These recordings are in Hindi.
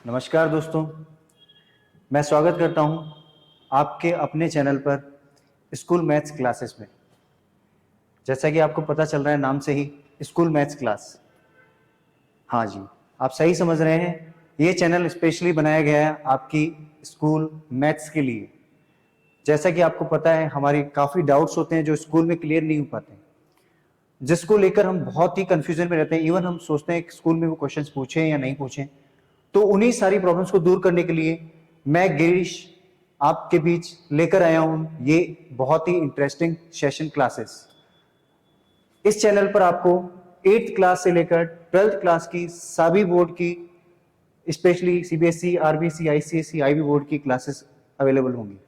नमस्कार दोस्तों, मैं स्वागत करता हूं आपके अपने चैनल पर स्कूल मैथ्स क्लासेस में। जैसा कि आपको पता चल रहा है नाम से ही, स्कूल मैथ्स क्लास। हाँ जी, आप सही समझ रहे हैं। ये चैनल स्पेशली बनाया गया है आपकी स्कूल मैथ्स के लिए। जैसा कि आपको पता है, हमारी काफ़ी डाउट्स होते हैं जो स्कूल में क्लियर नहीं हो पाते, जिसको लेकर हम बहुत ही कंफ्यूजन में रहते हैं। इवन हम सोचते हैं कि स्कूल में वो क्वेश्चंस पूछें या नहीं पूछें। तो उन्हीं सारी प्रॉब्लम्स को दूर करने के लिए मैं गिरीश आपके बीच लेकर आया हूं ये बहुत ही इंटरेस्टिंग सेशन क्लासेस। इस चैनल पर आपको 8th क्लास से लेकर 12th क्लास की सभी बोर्ड की, specially CBSE, RBC, ICSE, IB board की क्लासेस अवेलेबल होंगी।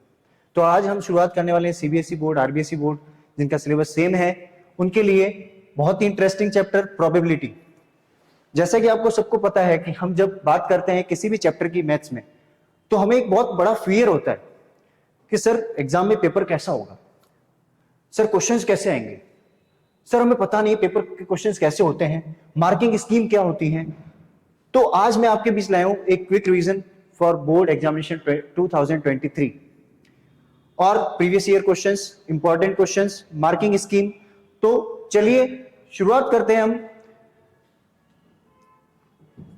तो आज हम शुरुआत करने वाले हैं सीबीएसई बोर्ड, आरबीसी बोर्ड, जिनका सिलेबस सेम है, उनके लिए बहुत ही इंटरेस्टिंग चैप्टर प्रोबेबिलिटी। जैसा कि आपको सबको पता है कि हम जब बात करते हैं किसी भी चैप्टर की मैथ्स में, तो हमें एक बहुत बड़ा फियर होता है कि सर एग्जाम में पेपर कैसा होगा, सर क्वेश्चंस कैसे आएंगे, सर हमें पता नहीं पेपर के क्वेश्चंस कैसे होते हैं, मार्किंग स्कीम क्या होती है। तो आज मैं आपके बीच लाया हूं एक quick revision for board examination 2023 और previous year questions, important questions, marking scheme. तो चलिए शुरुआत करते हैं हम।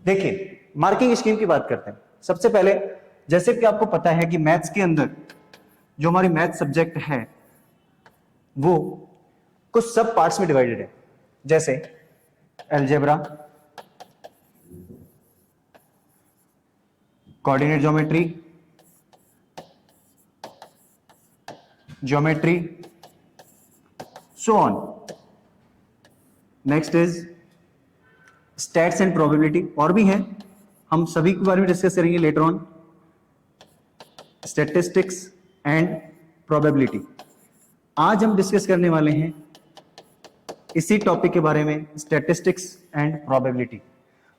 देखिए, मार्किंग स्कीम की बात करते हैं। सबसे पहले, जैसे कि आपको पता है कि मैथ्स के अंदर जो हमारी मैथ सब्जेक्ट है वो कुछ सब पार्ट्स में डिवाइडेड है, जैसे algebra, coordinate geometry, geometry, so on. Next is stats and probability, और भी हैं, हम सभी के बारे में डिस्कस करेंगे later on. Statistics and probability, आज हम डिस्कस करने वाले हैं इसी टॉपिक के बारे में, स्टैटिस्टिक्स एंड प्रोबेबिलिटी,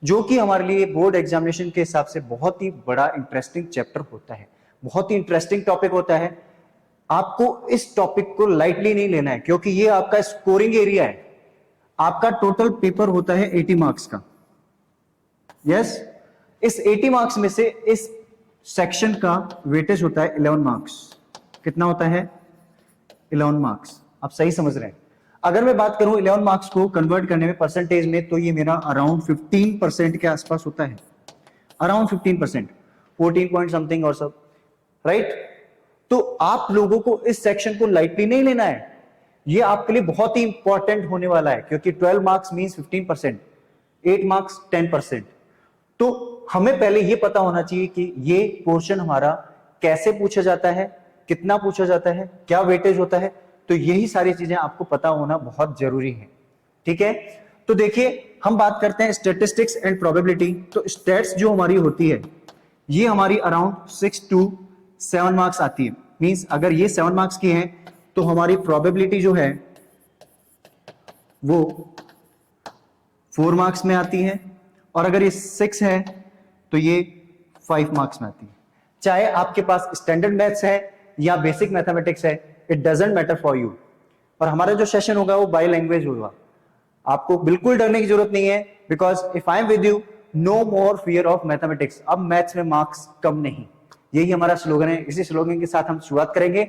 जो कि हमारे लिए बोर्ड एग्जामिनेशन के हिसाब से बहुत ही बड़ा इंटरेस्टिंग चैप्टर होता है, बहुत ही इंटरेस्टिंग टॉपिक होता है। आपको इस टॉपिक को लाइटली नहीं लेना है, क्योंकि ये आपका स्कोरिंग एरिया है। आपका टोटल पेपर होता है 80 मार्क्स का। यस, इस 80 मार्क्स में से इस सेक्शन का वेटेज होता है 11 मार्क्स। कितना होता है? 11 मार्क्स। आप सही समझ रहे हैं। अगर मैं बात करूं 11 मार्क्स को कन्वर्ट करने में परसेंटेज में, तो ये मेरा अराउंड 15% के आसपास होता है, अराउंड 15%, 14 पॉइंट समथिंग और सब, राइट। तो आप लोगों को इस सेक्शन को लाइटली नहीं लेना है, ये आपके लिए बहुत ही इंपॉर्टेंट होने वाला है, क्योंकि 12 मार्क्स मींस 15%, 8 मार्क्स 10%। तो हमें पहले ये पता होना चाहिए कि ये पोर्शन हमारा कैसे पूछा जाता है, कितना पूछा जाता है, क्या वेटेज होता है। तो यही सारी चीजें आपको पता होना बहुत जरूरी है, ठीक है। तो देखिए, हम बात करते हैं स्टैटिस्टिक्स एंड प्रोबेबिलिटी। तो स्टैट्स जो हमारी होती है, ये हमारी अराउंड 6 to 7 मार्क्स आती है। मींस अगर ये 7 मार्क्स की है, तो हमारी प्रोबेबिलिटी जो है वो 4 मार्क्स में आती है, और अगर ये 6 है तो ये 5 मार्क्स में आती है। चाहे आपके पास स्टैंडर्ड मैथ्स है या बेसिक मैथमेटिक्स है, it doesn't matter for you. और हमारा जो सेशन होगा वो बाय लैंग्वेज होगा। आपको बिल्कुल डरने की जरूरत नहीं है, because if I am with you, no more fear of mathematics. अब मैथ्स में मार्क्स कम नहीं, यही हमारा स्लोगन है। इसी स्लोगन के साथ हम शुरुआत करेंगे।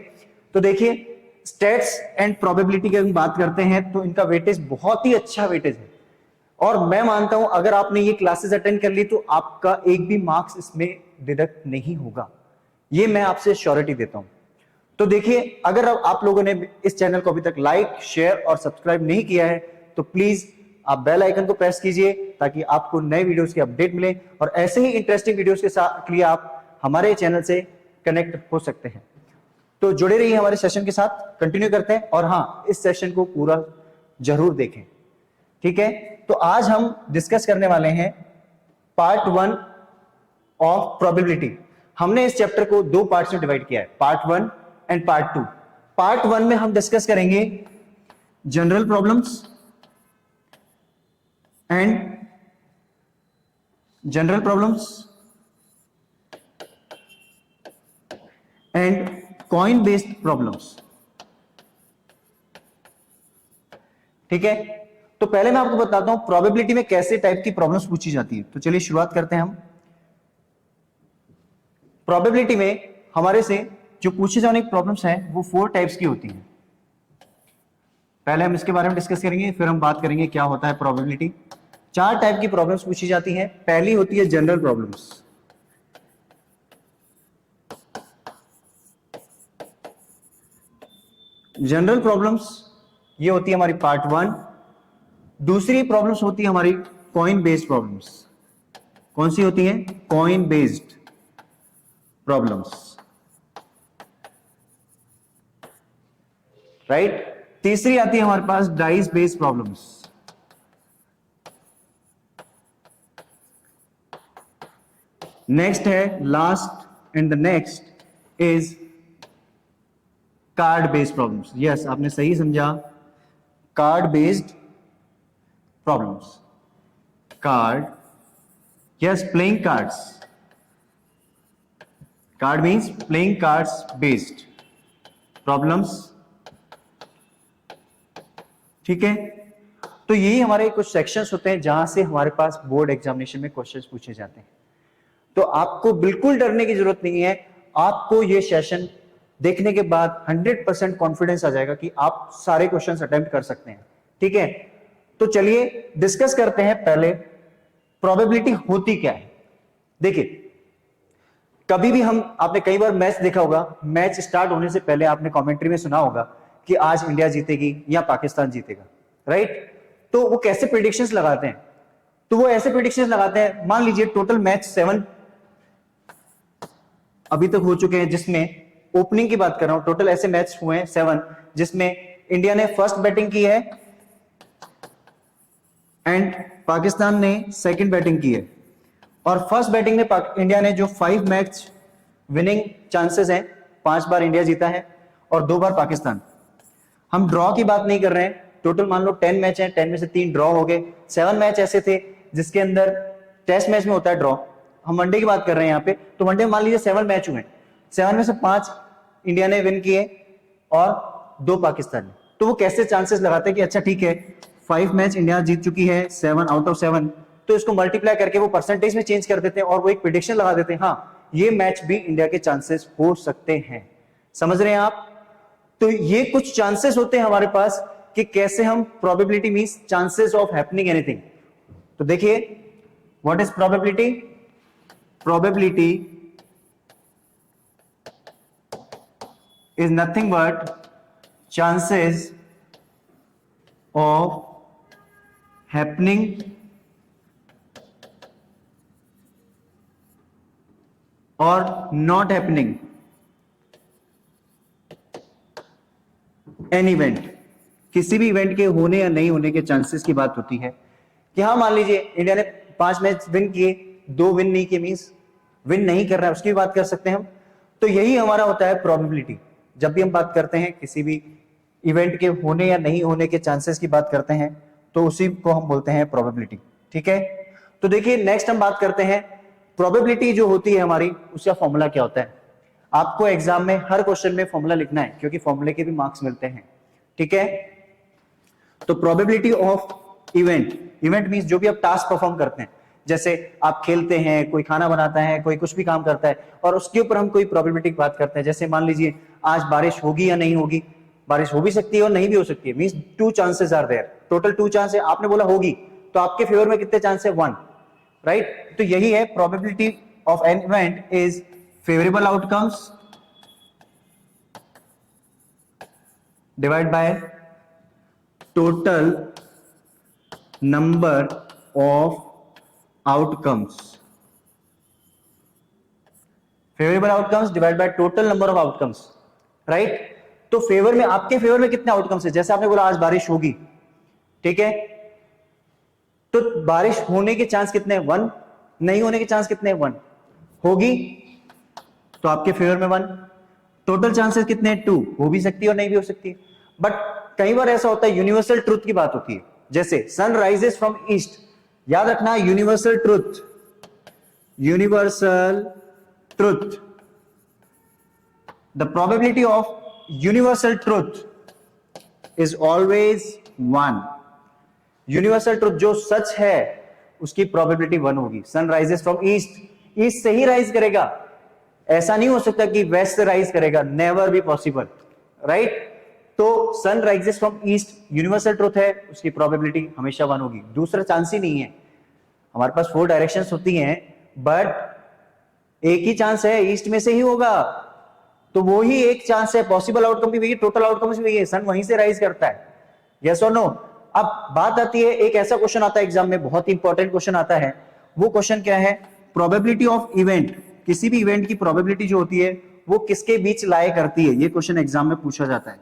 तो देखिए, स्टैट्स एंड प्रोबेबिलिटी की हम बात करते हैं तो इनका वेटेज बहुत ही अच्छा वेटेज है, और मैं मानता हूं अगर आपने ये क्लासेस अटेंड कर ली तो आपका एक भी मार्क्स इसमें डिडक्ट नहीं होगा, ये मैं आपसे श्योरिटी देता हूं। तो देखिए, अगर आप लोगों ने इस चैनल को अभी तक लाइक, शेयर और सब्सक्राइब नहीं किया है, तो प्लीज आप बेल आइकन को प्रेस कीजिए, ताकि आपको नए वीडियोस की अपडेट मिले, और ऐसे ही इंटरेस्टिंग वीडियोस के लिए आप हमारे चैनल से कनेक्ट हो सकते हैं। तो जुड़े रहिए हमारे सेशन के साथ, कंटिन्यू करते हैं। और हाँ, इस सेशन को पूरा जरूर देखें, ठीक है। तो आज हम डिस्कस करने वाले हैं पार्ट 1 ऑफ प्रोबेबिलिटी। हमने इस चैप्टर को 2 पार्ट्स में डिवाइड किया है, पार्ट 1 एंड पार्ट 2। पार्ट 1 में हम डिस्कस करेंगे general problems and coin based problems, ठीक है। तो पहले मैं आपको बताता हूं प्रोबेबिलिटी में कैसे टाइप की प्रॉब्लम्स पूछी जाती है। तो चलिए शुरुआत करते हैं हम। प्रोबेबिलिटी में हमारे से जो पूछे जाने की प्रॉब्लम्स हैं वो 4 टाइप्स की होती हैं। पहले हम इसके बारे में डिस्कस करेंगे, फिर हम बात करेंगे क्या होता है प्रोबेबिलिटी। 4 टाइप की प्रॉब्लम्स पूछी जाती हैं। पहली होती है जनरल प्रॉब्लम्स। जनरल प्रॉब्लम्स ये होती है हमारी पार्ट 1। दूसरी प्रॉब्लम्स होती है हमारी कॉइन बेस्ड प्रॉब्लम्स। कौन सी होती हैं? Coin based problems, right. तीसरी आती है हमारे पास डाइस बेस्ड प्रॉब्लम्स। नेक्स्ट है last and the next is called based problems. Yes, आपने सही समझा, card based problems. Card, yes, playing cards. Card means playing cards based problems, ठीक है। तो यही हमारे कुछ सेक्शंस होते हैं जहां से हमारे पास बोर्ड एग्जामिनेशन में क्वेश्चंस पूछे जाते हैं। तो आपको बिल्कुल डरने की जरूरत नहीं है। आपको ये सेशन देखने के बाद 100% कॉन्फिडेंस आ जाएगा कि आप सारे क्वेश्चंस अटेम्प्ट कर सकते हैं, ठीक है। तो चलिए डिस्कस करते हैं। पहले प्रोबेबिलिटी होती क्या है। देखिए, कभी भी आपने कई बार मैच देखा होगा, मैच स्टार्ट होने से पहले आपने कमेंट्री में सुना होगा कि आज इंडिया जीतेगी या पाकिस्तान जीतेगा, राइट। तो वो कैसे प्रेडिक्शंस लगाते हैं? तो वो ऐसे प्रेडिक्शंस लगाते हैं, मान लीजिए टोटल मैच 7 अभी तक हो चुके हैं, जिसमें ओपनिंग की बात कर रहा हूं, टोटल ऐसे मैच हुए हैं 7 जिसमें इंडिया ने फर्स्ट बैटिंग की है एंड पाकिस्तान ने सेकंड बैटिंग की है। और फर्स्ट बैटिंग में इंडिया ने जो 5 मैच विनिंग चांसेस हैं, 5 बार इंडिया जीता है और 2 बार पाकिस्तान। हम ड्रॉ की बात नहीं कर रहे हैं। टोटल मान लो 10 मैच हैं, 10 में से 3 ड्रॉ हो गए। 7 मैच ऐसे थे जिसके अंदर टेस्ट मैच में होता है ड्रॉ। हम वनडे की बात कर रहे हैं यहाँ पे, तो वनडे में मान लीजिए 7 मैच हुए, 7 में से 5 इंडिया ने विन किए और 2 पाकिस्तान ने। तो वो कैसे चांसेस लगाते हैं कि अच्छा ठीक है 5 मैच इंडिया जीत चुकी है, 7 आउट ऑफ 7, तो इसको मल्टीप्लाई करके वो परसेंटेज में चेंज कर देते हैं और वो एक प्रेडिक्शन लगा देते हैं, हाँ ये मैच भी इंडिया के चांसेस हो सकते हैं। समझ रहे हैं आप? तो ये कुछ चांसेस होते हैं हमारे पास कि कैसे हम probability means chances of happening anything. तो देखिए, what is probability? Probability is nothing but chances of happening और नॉट हैपनिंग एन इवेंट। किसी भी इवेंट के होने या नहीं होने के चांसेस की बात होती है कि हाँ मान लीजिए इंडिया ने 5 मैच विन किए, 2 विन नहीं किए, मींस विन नहीं कर रहा है, उसकी भी बात कर सकते हैं हम। तो यही हमारा होता है प्रोबेबिलिटी। जब भी हम बात करते हैं किसी भी इवेंट के होने या नहीं होने के चांसेस की बात करते हैं तो उसी को हम बोलते हैं प्रोबेबिलिटी, ठीक है। तो देखिए नेक्स्ट हम बात करते हैं प्रोबेबिलिटी जो होती है हमारी, उसका फॉर्मूला क्या होता है। आपको एग्जाम में हर क्वेश्चन में फॉर्मूला लिखना है क्योंकि फॉर्मूले के भी मार्क्स मिलते हैं, ठीक है। तो probability of event, event means जो भी आप टास्क परफॉर्म करते हैं, जैसे आप खेलते हैं, कोई खाना बनाता है, कोई कुछ भी काम करता है और उसके ऊपर हम कोई प्रोबेबिलिटी की बात करते हैं। जैसे मान लीजिए आज बारिश होगी या नहीं होगी, बारिश हो भी सकती है और नहीं भी हो सकती है, means 2 chances are there, total 2 chance है। आपने बोला होगी तो आपके फेवर में कितने चांस है? 1, राइट। तो यही है probability of an event is favourable outcomes divide by total number of outcomes. Favourable outcomes divide by total number of outcomes, right. तो फेवर में, आपके फेवर में कितने आउटकम्स है? जैसे आपने बोला आज बारिश होगी, ठीक है, तो बारिश होने के चांस कितने हैं? 1। नहीं होने के चांस कितने हैं? 1। होगी तो आपके फेवर में 1। टोटल चांसेस कितने हैं? 2। हो भी सकती है और नहीं भी हो सकती है। बट कई बार ऐसा होता है यूनिवर्सल ट्रुथ की बात होती है, जैसे सन राइजेस फ्रॉम ईस्ट। याद रखना universal truth, universal truth, the probability of universal truth is always 1। Universal truth जो सच है उसकी प्रोबेबिलिटी 1 होगी। Sun rises from east, east से ही राइज करेगा, ऐसा नहीं हो सकता कि वेस्ट से राइज करेगा, नेवर बी पॉसिबल, राइट। तो sun rises from east universal truth है, उसकी प्रोबेबिलिटी हमेशा 1 होगी, दूसरा चांस ही नहीं है। हमारे पास 4 डायरेक्शंस होती हैं, बट एक ही चांस है, ईस्ट में से ही होगा, तो वो ही एक चांस है, पॉसिबल आउटकम भी वही, टोटल आउटकम भी वही है, सन वहीं से राइज करता है, यस और नो। अब बात आती है, एक ऐसा क्वेश्चन आता है एग्जाम में, बहुत इंपॉर्टेंट क्वेश्चन आता है, वो क्वेश्चन क्या है, प्रोबेबिलिटी ऑफ इवेंट, किसी भी इवेंट की प्रोबेबिलिटी जो होती है वो किसके बीच लाए करती है, ये क्वेश्चन एग्जाम में पूछा जाता है।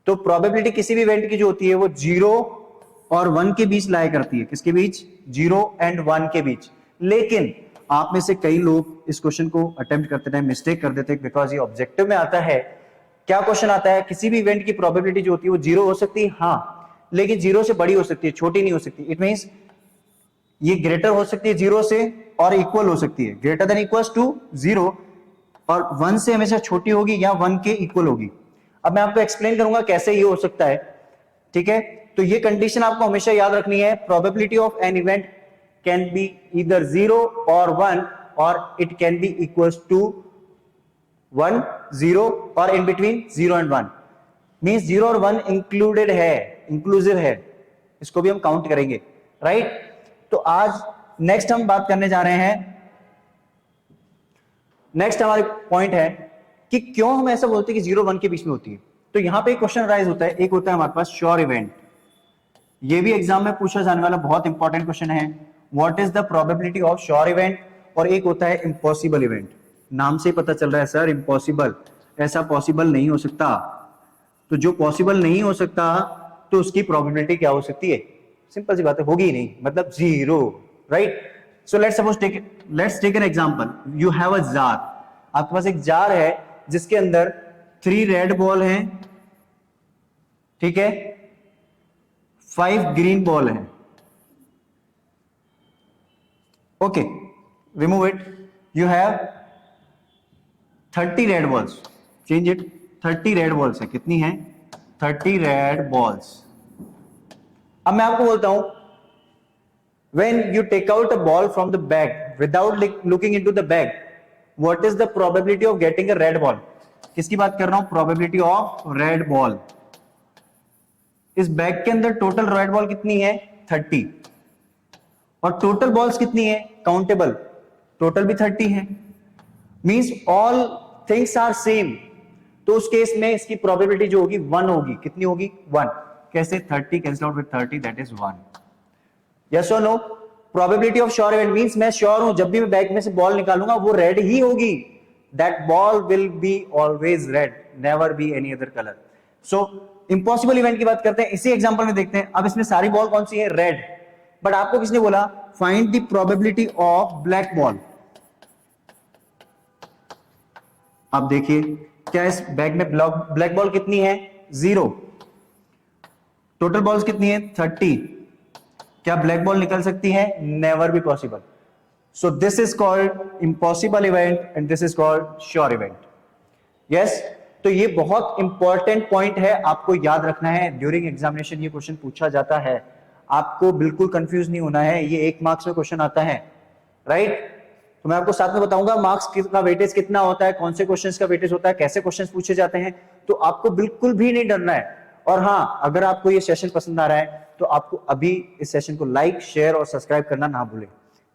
तो प्रोबेबिलिटी किसी भी इवेंट की जो होती है वो 0 और 1 के बीच लाया करती है, किसके बीच, 0 एंड 1 के बीच। लेकिन आप में से कई लोग इस क्वेश्चन को अटेम्प्ट करते टाइम मिस्टेक कर देते हैं, बिकॉज ये ऑब्जेक्टिव में आता है। क्या क्वेश्चन आता है, किसी भी इवेंट की प्रोबेबिलिटी जो होती है वो 0 हो सकती है, हाँ, लेकिन 0 से बड़ी हो सकती है, छोटी नहीं हो सकती। इट मींस ये ग्रेटर हो सकती है 0 से और इक्वल हो सकती है, ग्रेटर देन इक्वल्स टू 0, और 1 से हमेशा छोटी होगी या 1 के इक्वल होगी। अब मैं आपको एक्सप्लेन करूंगा कैसे ये हो सकता है, ठीक है। तो ये कंडीशन आपको हमेशा याद रखनी है, probability of an event can be either 0 और 1, और it can be equals to 1 0 और इन बिटवीन 0 एंड 1, मींस 0 और 1 इंक्लूडेड है, इंक्लूसिव है, इसको भी हम काउंट करेंगे, राइट। तो आज नेक्स्ट हम बात करने जा रहे हैं, नेक्स्ट हमारे पॉइंट है कि क्यों हम ऐसा बोलते हैं कि 0 1 के बीच में होती है। तो यहां पे एक क्वेश्चन राइज होता है, एक होता है हमारे पास श्योर इवेंट, ये भी एग्जाम में पूछा जाने वाला बहुत इंपॉर्टेंट क्वेश्चन है, what is the probability of sure event, और एक होता है इम्पॉसिबल इवेंट। नाम से पता चल रहा है सर इम्पॉसिबल, ऐसा पॉसिबल नहीं हो सकता, तो जो पॉसिबल नहीं हो सकता तो उसकी प्रोबेबिलिटी क्या हो सकती है, सिंपल सी बात है, होगी ही नहीं, मतलब 0, right. So let's take an example, you have a jar, आपके पास एक जार है जिसके अंदर 3 रेड बॉल हैं, ठीक है, 5 ग्रीन बॉल हैं, okay, remove it, you have 30 red balls, change it, 30 red balls है, कितनी है, 30 रेड बॉल्स। अब मैं आपको बोलता हूं, when you take out a ball from the bag without looking into the bag, what is the probability of getting a red ball? किसकी बात कर रहा हूं, probability of red ball। इस बैग के अंदर टोटल रेड बॉल कितनी है, 30, और टोटल बॉल्स कितनी है, काउंटेबल, टोटल भी 30 है, means all things are same, तो उस केस में इसकी प्रोबेबिलिटी जो होगी 1 होगी, कितनी होगी, 1। कैसे, 30 cancel out with 30, that is 1। Yes और no, probability of sure event means मैं श्योर हूं जब भी मैं बैग में से बॉल निकालूंगा वो रेड ही होगी, that ball will be always red, never be any other colour. So impossible event की बात करते हैं, इसी एग्जांपल में देखते हैं। अब इसमें सारी बॉल कौन सी है, रेड, बट आपको किसने बोला find the probability of black ball. अब देखिए क्या इस बैग में ब्लैक बॉल कितनी है, 0, टोटल बॉल्स कितनी है, 30, क्या ब्लैक बॉल निकल सकती है, never be possible. So this is called impossible event and this is called sure event, yes. तो ये बहुत इंपॉर्टेंट पॉइंट है, आपको याद रखना है, ड्यूरिंग एग्जामिनेशन ये क्वेश्चन पूछा जाता है, आपको बिल्कुल कंफ्यूज नहीं होना है, ये 1 मार्क्स में क्वेश्चन आता है, राइट। तो मैं आपको साथ में बताऊंगा मार्क्स का वेटेज कितना होता है, कौन से क्वेश्चंस का वेटेज होता है, कैसे क्वेश्चंस पूछे जाते हैं, तो आपको बिल्कुल भी नहीं डरना है। और हाँ, अगर आपको ये सेशन पसंद आ रहा है तो आपको अभी इस सेशन को लाइक, शेयर और सब्सक्राइब करना ना भूलें,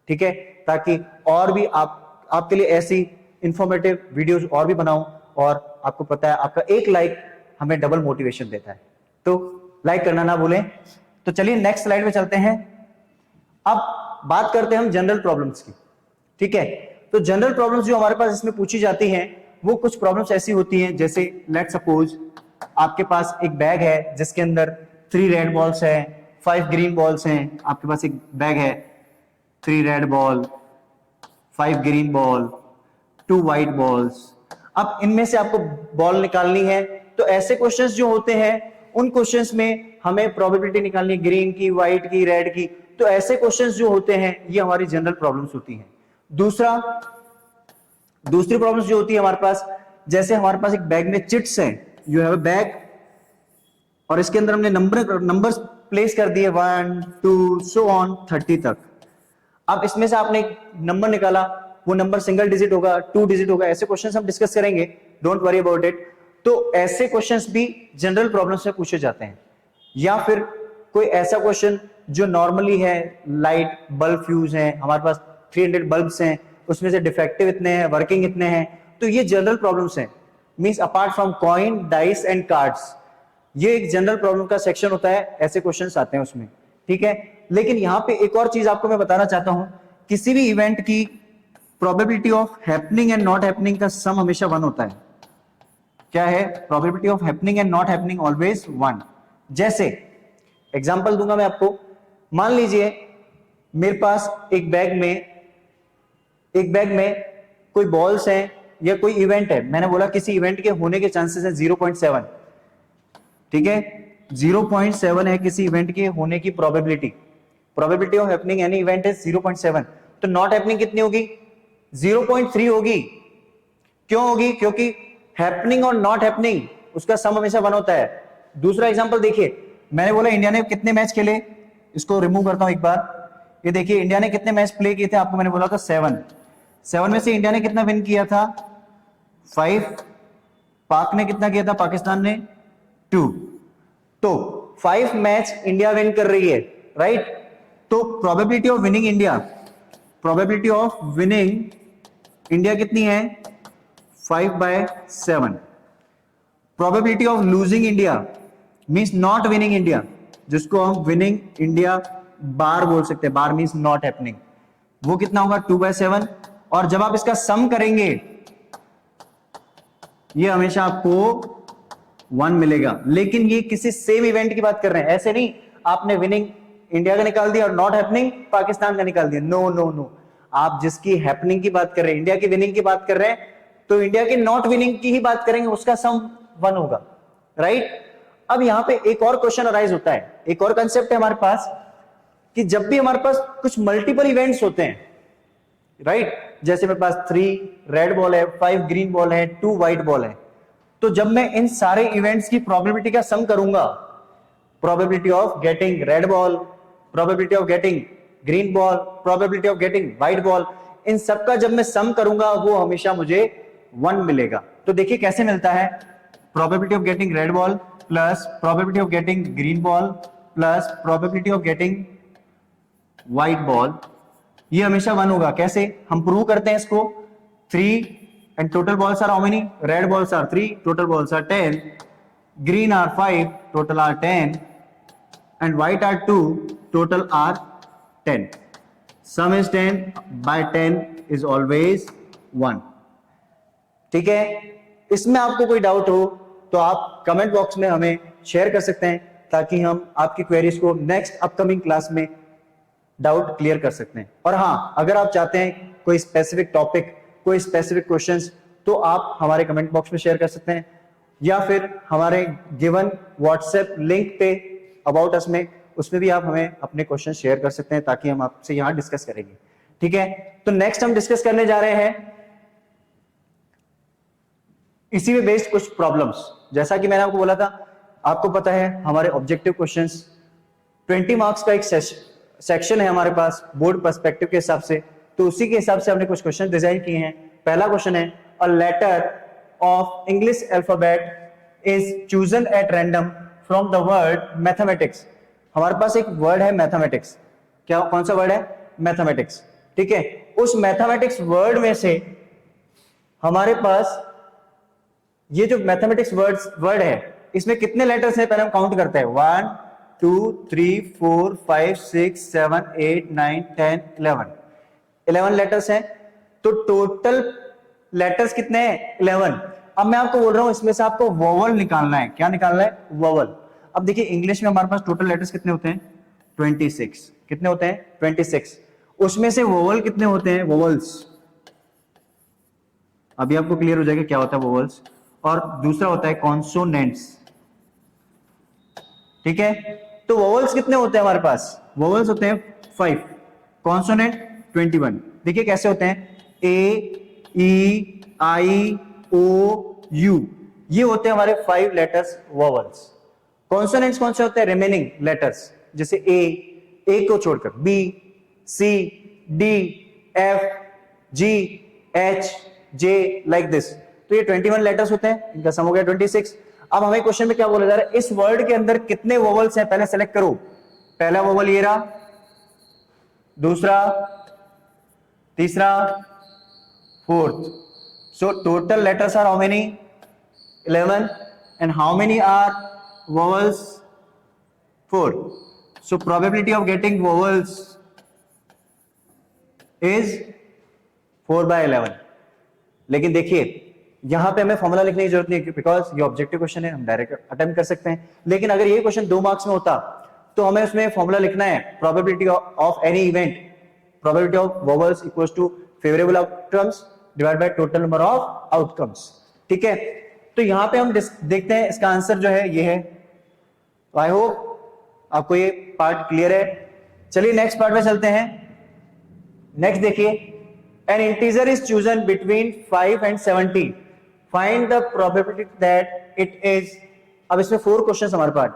ठीक है, ताकि और भी आपके लिए ऐसी इंफॉर्मेटिव वीडियोस और भी बनाऊं, और आपको पता है आपका एक लाइक हमें डबल मोटिवेशन देता है, तो लाइक करना ना भूलें। तो चलिए नेक्स्ट स्लाइड में चलते हैं। अब बात करते हैं हम जनरल प्रॉब्लम्स की, ठीक है। तो जनरल प्रॉब्लम्स जो हमारे पास इसमें पूछी जाती हैं वो कुछ प्रॉब्लम्स ऐसी होती हैं, जैसे लेट सपोज आपके पास एक बैग है जिसके अंदर 3 रेड बॉल्स है, 5 ग्रीन बॉल्स हैं, आपके पास एक बैग है, 3 red ball, 5 green ball, 2 white balls. अब इनमें से आपको बॉल निकालनी है, तो ऐसे क्वेश्चंस जो होते हैं उन क्वेश्चंस में हमें प्रोबेबिलिटी निकालनी है ग्रीन की, व्हाइट की, रेड की, तो ऐसे क्वेश्चंस जो होते हैं ये हमारी जनरल प्रॉब्लम्स होती हैं। दूसरी प्रॉब्लम्स जो होती है हमारे पास, जैसे हमारे पास एक बैग में चिट्स हैं, यू हैव अ बैग, और इसके अंदर हमने नंबर्स प्लेस कर दिए 1 2 सो ऑन 30 तक। अब इसमें से आपने एक नंबर निकाला वो नंबर सिंगल डिजिट होगा, 2 डिजिट होगा, ऐसे क्वेश्चंस हम डिस्कस करेंगे, डोंट वरी अबाउट इट। तो ऐसे क्वेश्चंस भी जनरल प्रॉब्लम्स में पूछे जाते हैं। या फिर कोई ऐसा क्वेश्चन जो नॉर्मली है, लाइट बल्ब फ्यूज है, हमारे पास 300 बल्ब्स हैं, उसमें से डिफेक्टिव इतने हैं, वर्किंग इतने हैं, तो ये जनरल प्रॉब्लम्स हैं। Means apart from coin, dice and cards, ये एक जनरल प्रॉब्लम का सेक्शन होता है, ऐसे क्वेश्चंस आते हैं उसमें, ठीक है। लेकिन यहां पे एक और चीज आपको मैं बताना चाहता हूं, किसी भी इवेंट की probability of happening and not happening का सम हमेशा 1 होता है। क्या है? Probability of happening and not happening always 1। जैसे एग्जांपल दूंगा मैं आपको, मान लीजिए मेरे पास एक बैग में कोई बॉल्स हैं या कोई इवेंट है, मैंने बोला किसी इवेंट के होने के चांसेस है 0.7, ठीक है, 0.7 है किसी इवेंट के होने की probability of happening any event is 0.7। तो नॉट हैपनिंग कितनी होगी? 0.3 होगी। क्यों होगी? क्योंकि हैपनिंग और नॉट हैपनिंग उसका सम हमेशा 1 होता है। दूसरा एग्जांपल देखिए, मैंने बोला इंडिया ने कितने मैच खेले, इसको रिमूव करता हूं एक बार। ये देखिए इंडिया ने कितने मैच प्ले किए थे, आपको मैंने बोला था 7 में से इंडिया ने कितना विन किया था? 5। पाक ने कितना किया था? पाकिस्तान ने 2। तो 5 मैच इंडिया विन कर रही है, राइट। तो प्रोबेबिलिटी ऑफ विनिंग इंडिया कितनी है? 5/7। Probability of losing India means not winning India, जिसको हम विनिंग इंडिया बार बोल सकते हैं, बार मींस नॉट हैपनिंग, वो कितना होगा? 2/7। और जब आप इसका सम करेंगे ये हमेशा आपको 1 मिलेगा। लेकिन ये किसी सेम इवेंट की बात कर रहे हैं, ऐसे नहीं आपने विनिंग इंडिया का निकाल दिया और नॉट हैपनिंग पाकिस्तान का निकाल दिया। नो नो नो, आप जिसकी हैपनिंग की बात कर रहे हैं, इंडिया की विनिंग की बात कर रहे हैं, तो इंडिया की नॉट विनिंग की ही बात करेंगे, उसका सम 1 होगा, राइट। अब यहां पे एक और क्वेश्चन अराइज होता है, एक और कंसेप्ट है हमारे पास कि जब भी हमारे पास कुछ मल्टीपल इवेंट्स होते हैं, राइट, जैसे मेरे पास 3 रेड बॉल है, 5 ग्रीन बॉल है, 2 व्हाइट बॉल है, तो जब मैं इन सारे इवेंट्स की प्रोबेबिलिटी का सम करूंगा, probability of getting red ball, probability of getting green ball, probability of getting white ball, इन सबका जब मैं सम करूंगा वो हमेशा मुझे 1 मिलेगा। तो देखिए कैसे मिलता है, probability of getting red ball plus probability of getting green ball plus probability of getting white ball, ये हमेशा 1 होगा। कैसे हम प्रूव करते हैं इसको? 3 and total balls are how many? Red balls are 3, total balls are 10, green are 5, total are 10, and white are 2, total are 10. Sum is 10 by 10 is always 1. ठीक है, इसमें आपको कोई डाउट हो तो आप कमेंट बॉक्स में हमें शेयर कर सकते हैं, ताकि हम आपकी क्वेरीज को नेक्स्ट अपकमिंग क्लास में डाउट क्लियर कर सकते हैं। और हाँ, अगर आप चाहते हैं कोई स्पेसिफिक टॉपिक, कोई स्पेसिफिक क्वेश्चंस, तो आप हमारे कमेंट बॉक्स में शेयर कर सकते हैं, या फिर हमारे गिवन व्हाट्सएप लिंक पे अबाउट अस में, उसमें भी आप हमें अपने क्वेश्चन शेयर कर सकते हैं, ताकि हम आपसे यहां डिस्कस करेंगे। ठीक है, तो नेक्स्ट हम डिस्कस करने जा रहे हैं इसी में बेस्ड कुछ प्रॉब्लम्स। जैसा कि मैंने आपको बोला था, आपको पता है हमारे ऑब्जेक्टिव क्वेश्चंस 20 मार्क्स का एक सेक्शन है हमारे पास बोर्ड पर्सपेक्टिव के हिसाब से, तो उसी के हिसाब से हमने कुछ क्वेश्चन डिजाइन किए हैं। पहला क्वेश्चन है, a letter of English alphabet is chosen at random from the word mathematics. हमारे पास एक वर्ड है मैथमेटिक्स, क्या कौन सा वर्ड है? मैथमेटिक्स। ठीक है, उस मैथमेटिक्स वर्ड में से हमारे पास ये जो मैथमेटिक्स वर्ड है, इसमें कितने लेटर्स हैं पहले हम काउंट करते हैं। 1 2 3 4 5 6 7 8 9 10 11 लेटर्स हैं। तो टोटल लेटर्स कितने हैं? 11। अब मैं आपको बोल रहा हूं इसमें से आपको वोवल निकालना है। क्या निकालना है? वोवल। अब देखिए इंग्लिश में हमारे पास टोटल लेटर्स कितने होते हैं? 26। कितने होते हैं? 26। उसमें से वोवल कितने होते हैं? वोवल्स, अभी आपको क्लियर हो जाएगा क्या होता है वोवल्स। और दूसरा होता है कॉन्सोनेंट्स। ठीक है, तो वोवल्स कितने होते हैं हमारे पास? वोवल्स होते हैं 5, कॉन्सोनेंट 21। देखिए कैसे होते हैं, ए ई आई ओ यू, ये होते हैं हमारे 5 लेटर्स वोवल्स। कॉन्सोनेंट्स कौन से होते हैं? रिमेनिंग लेटर्स, जैसे ए को छोड़कर B C D F G H J like this. तो ये 21 लेटर्स होते हैं, इनका सम हो गया 26। अब हमें क्वेश्चन में क्या बोला जा रहा है, इस वर्ड के अंदर कितने वोवल्स हैं पहले सेलेक्ट करो। पहला वोवल ये रहा, दूसरा, तीसरा, fourth. So total letters are how many, 11, and how many are vowels, 4. So probability of getting vowels is 4/11। लेकिन देखिए यहां पे हमें फॉर्मूला लिखने की जरूरत नहीं है, बिकॉज ये ऑब्जेक्टिव क्वेश्चन है, हम डायरेक्ट अटेम्प्ट कर सकते हैं। लेकिन अगर ये क्वेश्चन 2 मार्क्स में होता तो हमें उसमें फॉर्मूला लिखना है, probability of any event, probability of vowels equals to favourable outcomes divide by total number of outcomes. ठीक है, तो यहां पे हम देखते हैं इसका आंसर जो है ये है। आई होप आपको ये पार्ट क्लियर है। चलिए नेक्स्ट पार्ट में चलते हैं। नेक्स्ट देखिए, N integer is chosen between 5 and 70, find the probability that it is. अब इसमें 4 क्वेश्चन हमारे पास,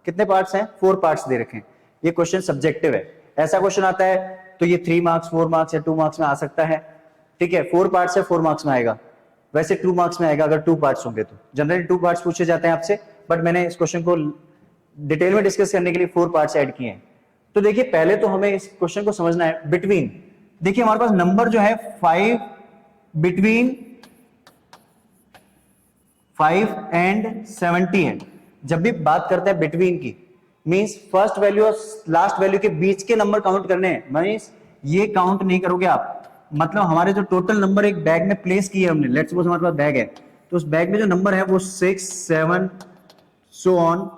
कितने पार्ट्स हैं, 4 पार्ट्स दे रखे हैं। ये क्वेश्चन सब्जेक्टिव है, ऐसा क्वेश्चन आता है तो ये 3 मार्क्स 4 मार्क्स या 2 मार्क्स में आ सकता है। ठीक है, 4 पार्ट्स है, 4 मार्क्स में आएगा। वैसे 2 मार्क्स में आएगा अगर 2 पार्ट्स होंगे तो। जनरली 2 पार्ट्स पूछे जाते हैं आपसे, बट मैंने इस क्वेश्चन को डिटेल में डिस्कस करने के लिए 4 पार्ट्स ऐड किए हैं। तो देखिए पहले तो हमें इस क्वेश्चन को समझना है बिटवीन। देखिए हमारे पास नंबर जो है 5 बिटवीन 5 and 70 है। जब भी बात करते हैं बिटवीन की, मींस फर्स्ट वैल्यू और लास्ट वैल्यू के बीच के नंबर काउंट करने हैं, मींस ये काउंट नहीं करोगे आप। मतलब हमारे जो टोटल नंबर एक बैग में प्लेस किए हमने, लेट्स सपोज हमारे पास बैग है, तो उस बैग में जो नंबर है वो 6 7 सो ऑन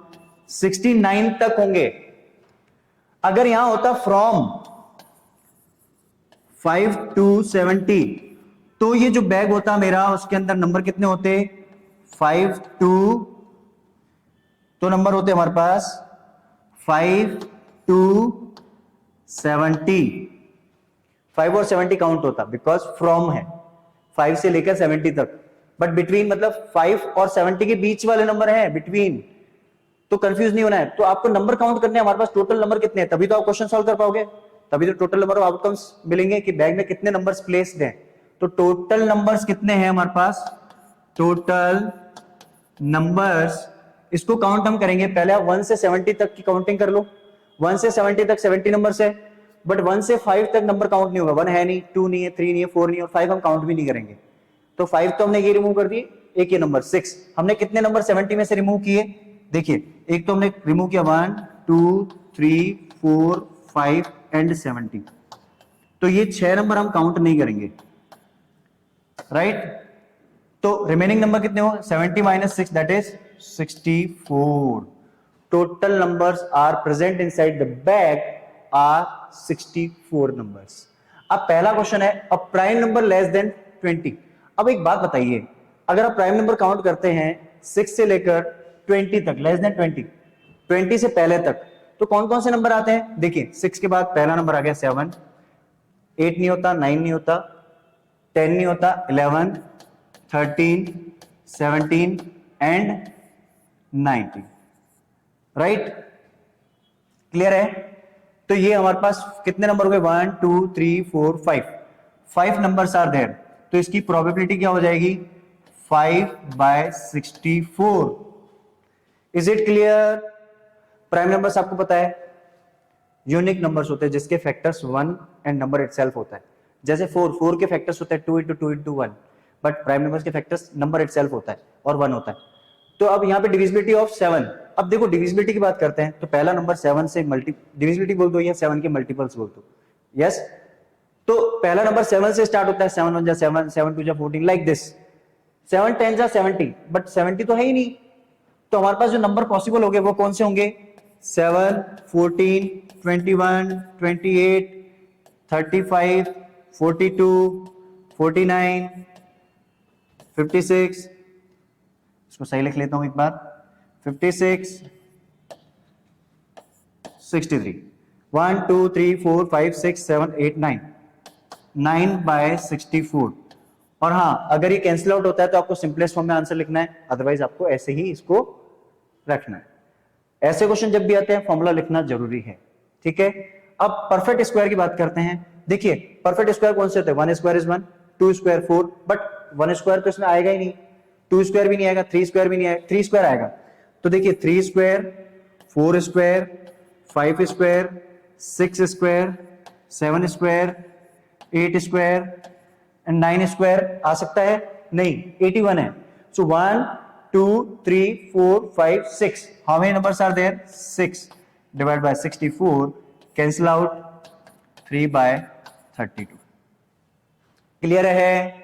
69 तक होंगे। अगर यहां होता फ्रॉम 5 to 70, तो ये जो बैग होता मेरा उसके अंदर नंबर कितने होते, 5 to, तो नंबर होते हमारे पास 5 to 70। 5 और 70 काउंट होता बिकॉज फ्रॉम है 5 से लेकर 70 तक, बट बिटवीन मतलब 5 और 70 के बीच वाले नंबर है बिटवीन, तो कंफ्यूज नहीं होना है। तो आपको नंबर काउंट करने हैं, हमारे पास टोटल नंबर कितने हैं, तभी तो आप क्वेश्चन सॉल्व कर पाओगे, तभी तो टोटल नंबर ऑफ आउटकम्स मिलेंगे कि बैग में कितने नंबर्स प्लेस्ड हैं। तो टोटल नंबर्स कितने हैं हमारे पास, टोटल नंबर्स, इसको काउंट हम करेंगे। पहले आप 1 से 70 तक की काउंटिंग कर लो। 1 से 70 तक 70 नंबर्स है, बट 1 से 5 तक नंबर काउंट नहीं होगा। 1 है नहीं, 2 नहीं है, 3 नहीं है, 4 नहीं है, और 5 हम काउंट भी नहीं करेंगे। तो 5 तो हमने ये रिमूव कर दिए, एक ये नंबर 6। हमने कितने नंबर 70 में से रिमूव किए, देखिए एक तो हमने रिमूव किया 1 2 3 4 5 एंड 70, तो ये 6 नंबर हम काउंट नहीं करेंगे, राइट। तो रिमेनिंग नंबर कितने हो, 70 - 6 that is 64। Total numbers are present inside the bag are 64 numbers. अब पहला क्वेश्चन है, a prime number less than 20। अब एक बात बताइए, अगर आप प्राइम नंबर काउंट करते हैं 6 से लेकर 20 तक, लेस देन 20 से पहले तक, तो कौन कौन से नंबर आते हैं। देखिए 6 के बाद पहला नंबर आ गया 7, 8 नहीं होता, 9 नहीं होता, 10 नहीं होता, 11 13 17 एंड 19, राइट। क्लियर है। तो ये हमारे पास कितने नंबर हो गए, 1 2 3 4 5 नंबर्स आर देयर। तो इसकी प्रोबेबिलिटी क्या हो जाएगी, 5/64। Is it clear. Prime numbers आपको पता है यूनिक नंबर्स होते हैं जिसके फैक्टर्स 1 एंड नंबर इटसेल्फ होता है। जैसे 4 के फैक्टर्स होते हैं 2 × 2 × 1, बट प्राइम नंबर्स के फैक्टर्स नंबर इटसेल्फ होता है और 1 होता है। तो अब यहाँ पे डिविजिबिलिटी ऑफ 7। अब देखो डिविजिबिलिटी की बात करते हैं, तो पहला नंबर 7 से डिविजिबिलिटी बोल दो या 7 के मल्टीपल्स बोल दो, यस। तो पहला नंबर 7 से स्टार्ट होता है, 7 1 जा 7, 7 2 जा 14, लाइक दिस। 7 10 जा 70, बट 70 तो है ही नहीं। तो हमारे पास जो नंबर पॉसिबल होंगे वो कौन से होंगे, 7 14 21 28 35 42 49 56, इसको सही लिख लेता हूं एक बार, 56 63 1 2 3 4 5 6 7 8 9/64। और हाँ, अगर ये कैंसिल आउट होता है तो आपको सिंपलेस्ट फॉर्म में आंसर लिखना है, अदरवाइज आपको ऐसे ही इसको रखना है। ऐसे क्वेश्चन जब भी आते हैं फॉर्मूला लिखना जरूरी है, ठीक है। अब परफेक्ट स्क्वायर की बात करते हैं। देखिए परफेक्ट स्क्वायर कौन से होते हैं? 1 square is 1, 2 square 4, but 1 square तो इसमें आएगा ही नहीं, 2 स्क्वायर भी नहीं आएगा, 3 स्क्वायर भी नहीं आएगा, 3 स्क्वायर आएगा। तो देखिए 3 square, 4 square, 5 square, 6 square, 7 square, 8 square and 9 square आ सकता है? नहीं, 81 है। So 1 2 3 4 5 6, how many numbers are there? 6 divide by 64, cancel out 3/32। Clear है?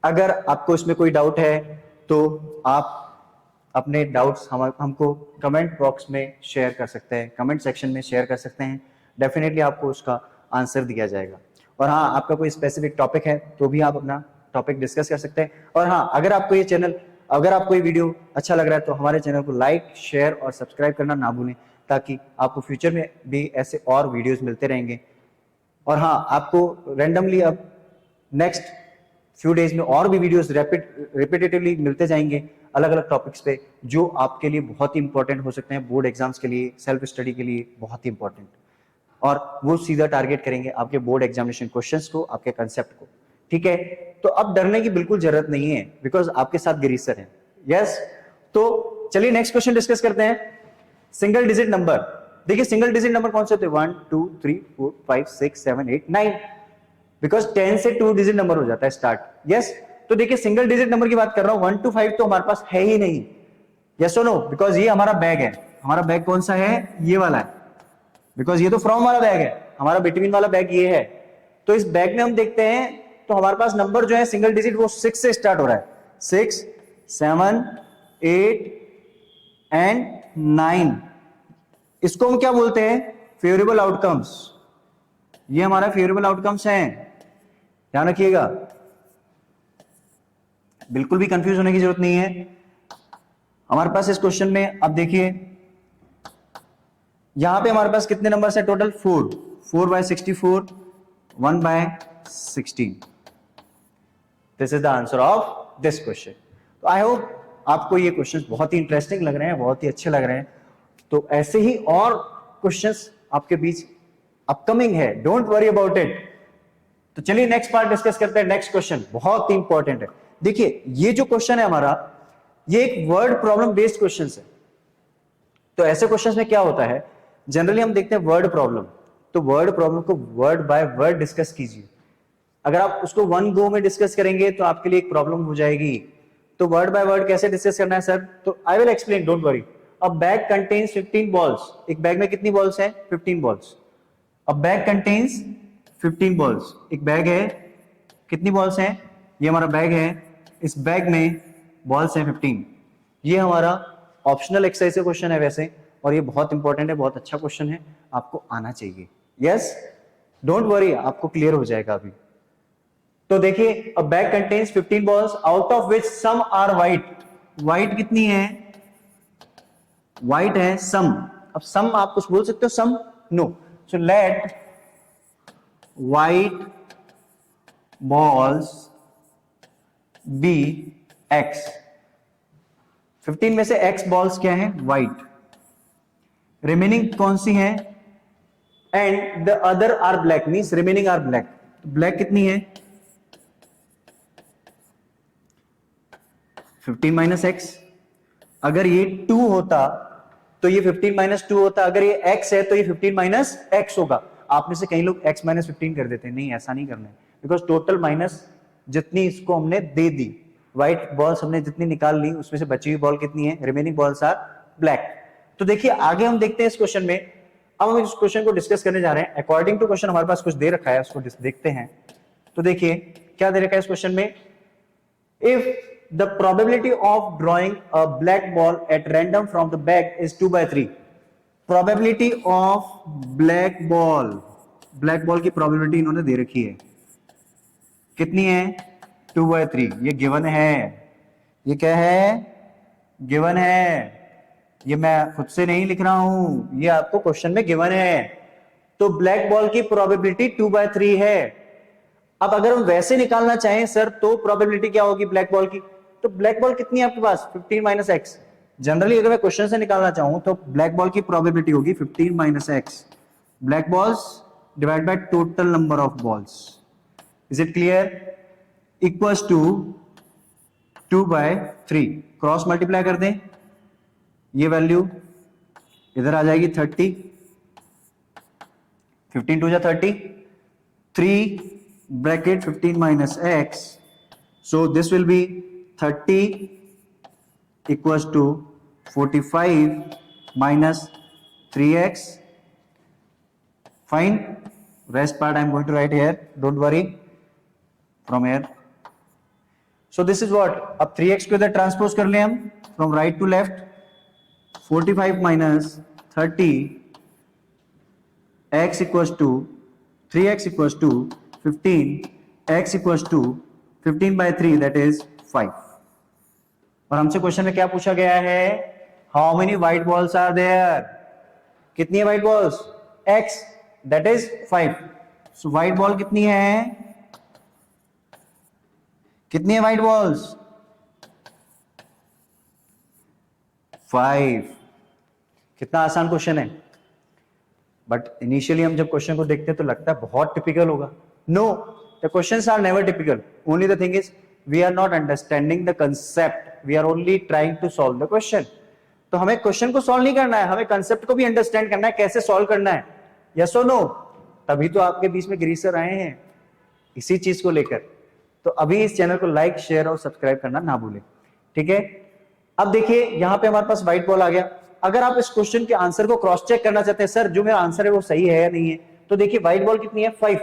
अगर आपको इसमें कोई डाउट है तो आप अपने डाउट्स हमको कमेंट बॉक्स में शेयर कर सकते हैं, कमेंट सेक्शन में शेयर कर सकते हैं, डेफिनेटली आपको उसका आंसर दिया जाएगा। और हाँ, आपका कोई स्पेसिफिक टॉपिक है तो भी आप अपना टॉपिक डिस्कस कर सकते हैं। और हाँ, अगर आपको ये वीडियो अच्छा लग रहा है तो हमारे चैनल को लाइक, शेयर और सब्सक्राइब करना ना भूलें, ताकि आपको फ्यूचर में भी ऐसे और वीडियोस मिलते रहेंगे। और हाँ, आपको रैंडमली अब नेक्स्ट फ्यू डेज में और भी वीडियोस रिपीटेटिवली मिलते जाएंगे अलग अलग टॉपिक्स पे, जो आपके लिए बहुत ही इंपॉर्टेंट हो सकते हैं, बोर्ड एग्जाम्स के लिए, सेल्फ स्टडी के लिए बहुत ही इंपॉर्टेंट, और वो सीधा टारगेट करेंगे आपके बोर्ड एग्जामिनेशन क्वेश्चंस को, आपके कंसेप्ट को। ठीक है, तो अब डरने की बिल्कुल जरूरत नहीं है, बिकॉज आपके साथ गिरीसर है। यस, तो चलिए नेक्स्ट क्वेश्चन डिस्कस करते हैं। सिंगल डिजिट नंबर, देखिए सिंगल डिजिट नंबर कौन से होते हैं? 1 2 3 4 5 6 7 8 9, बिकॉज 10 से 2 डिजिट नंबर हो जाता है स्टार्ट। यस, तो देखिए सिंगल डिजिट नंबर की बात कर रहा हूं, 1 to 5 तो हमारे पास है ही नहीं। यस और नो? बिकॉज ये हमारा बैग है। हमारा बैग कौन सा है? ये वाला है, बिकॉज ये तो फ्रॉम वाला बैग है, हमारा बिटवीन वाला बैग ये है। तो इस बैग में हम देखते हैं तो हमारे पास नंबर जो है सिंगल डिजिट वो 6 से स्टार्ट हो रहा है, 6 7 8 एंड 9। इसको हम क्या बोलते हैं? Favourable outcomes. ये हमारा फेवरेबल आउटकम्स हैं, ध्यान रखिएगा, बिल्कुल भी कंफ्यूज होने की जरूरत नहीं है। हमारे पास इस क्वेश्चन में अब देखिए यहां पे हमारे पास कितने नंबर है total? 4/64, 1/16। This is the answer of this question. तो आई होप आपको ये क्वेश्चंस बहुत ही इंटरेस्टिंग लग रहे हैं, बहुत ही अच्छे लग रहे हैं। तो ऐसे ही और क्वेश्चंस आपके बीच अपकमिंग है, डोंट वरी अबाउट इट। तो चलिए नेक्स्ट पार्ट डिस्कस करते हैं। नेक्स्ट क्वेश्चन बहुत ही इंपॉर्टेंट है। देखिए ये जो क्वेश्चन है हमारा, ये एक वर्ड प्रॉब्लम बेस्ड क्वेश्चन है। तो ऐसे क्वेश्चंस में क्या होता है, जनरली हम देखते हैं वर्ड प्रॉब्लम, तो वर्ड प्रॉब्लम को वर्ड बाय वर्ड डिस्कस कीजिए। अगर आप उसको वन गो में डिस्कस करेंगे तो आपके लिए एक प्रॉब्लम हो जाएगी। तो वर्ड बाय वर्ड कैसे डिस्कस करना है सर? तो I will explain, don't worry. A bag contains 15 balls. एक बैग में कितनी बॉल्स हैं? 15 बॉल्स। अ बैग कंटेन्स 15 बॉल्स। एक बैग है, कितनी बॉल्स हैं? ये हमारा बैग है, इस बैग में बॉल्स हैं 15। ये हमारा ऑप्शनल एक्सरसाइज क्वेश्चन है वैसे, और ये बहुत इंपॉर्टेंट है, बहुत अच्छा क्वेश्चन है, आपको आना चाहिए। यस, डोंट वरी, आपको क्लियर हो जाएगा अभी। तो देखिए a bag contains 15 balls out of which some are white. White कितनी है? व्हाइट है सम। अब सम आप कुछ बोल सकते हो, sum? No. So let white balls be X. 15 में से एक्स बॉल्स क्या है? व्हाइट। रिमेनिंग कौन सी है? And the other are black, means remaining are black. Black कितनी है? 15 माइनस एक्स। अगर ये 2 होता तो ये 15 माइनस 2 होता, अगर ये x है तो ये 15 माइनस एक्स होगा। आप में से कई लोग x माइनस 15 कर देते हैं, नहीं ऐसा नहीं करना है, बिकॉज टोटल माइनस जितनी इसको हमने दे दी, व्हाइट बॉल्स हमने जितनी निकाल ली, उसमें से बची हुई बॉल कितनी है? Remaining balls are black. तो देखिए आगे हम देखते हैं इस क्वेश्चन में। अब हम इस क्वेश्चन को डिस्कस करने जा रहे हैं अकॉर्डिंग टू क्वेश्चन। हमारे पास कुछ दे रखा है, उसको देखते हैं। तो देखिए क्या दे रखा है इस क्वेश्चन में, if the probability of drawing a black ball at random from the bag is 2/3. probability of black ball की probability इन्होंने दे रखी है, कितनी है? 2/3। ये गिवन है, ये क्या है? गिवन है, ये मैं खुद से नहीं लिख रहा हूं, ये आपको क्वेश्चन में गिवन है। तो ब्लैक बॉल की प्रोबेबिलिटी 2/3 है। अब अगर हम वैसे निकालना चाहें सर, तो प्रोबेबिलिटी क्या होगी ब्लैक बॉल की? तो ब्लैक बॉल कितनी है आपके पास? 15 माइनस एक्स। जनरली अगर मैं क्वेश्चन से निकालना चाहूं तो ब्लैक बॉल की प्रोबेबिलिटी होगी 15 minus x. Black balls divided by total number of balls. Is it clear? Equals to 2/3. Cross multiply कर दें, ये वैल्यू इधर आ जाएगी 30, 15 2 30, 3 bracket 15 minus x, so this will be 30 equals to 45 minus 3x. Fine, rest part I am going to write here, don't worry, from here. So this is what, अब 3x को इधर ट्रांसपोज कर लें हम from right to left, 45 minus 30 x equals to 3x equals to 15, x equals to 15/3, that is 5. और हमसे क्वेश्चन में क्या पूछा गया है, how many white balls are there, कितनी है white balls, x, that is 5. So white ball कितनी है, कितनी है व्हाइट बॉल्स, 5. कितना आसान क्वेश्चन है, बट इनिशियली हम जब क्वेश्चन को देखते हैं तो लगता है बहुत टिपिकल होगा. No, the questions are never typical, only the thing is we are not understanding the concept, we are only trying to solve the question. तो हमें क्वेश्चन को सॉल्व नहीं करना है, हमें कंसेप्ट को भी अंडरस्टैंड करना है, कैसे सॉल्व करना है. यस और नो? तभी तो आपके बीच में ग्रीसर आए हैं इसी चीज को लेकर. तो अभी इस चैनल को लाइक, शेयर और सब्सक्राइब करना ना भूलें, ठीक है. अब देखिए यहां पे हमारे पास व्हाइट बॉल आ गया. अगर आप इस क्वेश्चन के आंसर को क्रॉस चेक करना चाहते हैं, सर जो मेरा आंसर है वो सही है या नहीं है, तो देखिए व्हाइट बॉल कितनी है, 5,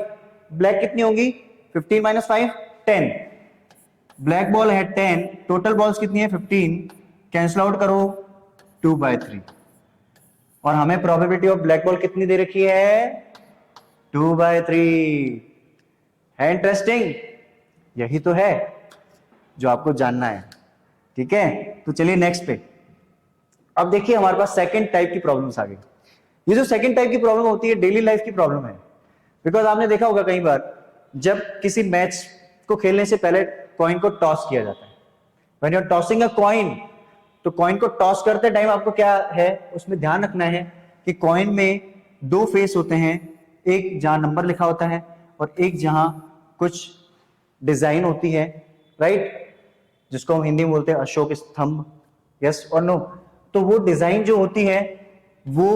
ब्लैक कितनी होंगी, 15 minus 5 10, ब्लैक बॉल है 10, टोटल बॉल्स कितनी है 15, कैंसिल आउट करो 2/3. और हमें प्रोबेबिलिटी ऑफ ब्लैक बॉल कितनी दे रखी है, 2/3. है इंटरेस्टिंग, यही तो है जो आपको जानना है, ठीक है. तो चलिए नेक्स्ट पे. अब देखिए हमारे पास सेकंड टाइप की प्रॉब्लम्स आ गई. ये जो सेकंड टाइप की प्रॉब्लम होती है डेली लाइफ की प्रॉब्लम है, बिकॉज आपने देखा होगा कई बार जब किसी मैच को खेलने से पहले कॉइन को टॉस किया जाता है. When you are tossing a coin, तो कॉइन को टॉस करते टाइम आपको क्या है उसमें ध्यान रखना है कि कॉइन में 2 फेस होते हैं, एक जहां नंबर लिखा होता है और एक जहां कुछ डिजाइन होती है, राइट, जिसको हम हिंदी में बोलते हैं अशोक स्तंभ. यस और नो? तो वो डिजाइन जो होती है वो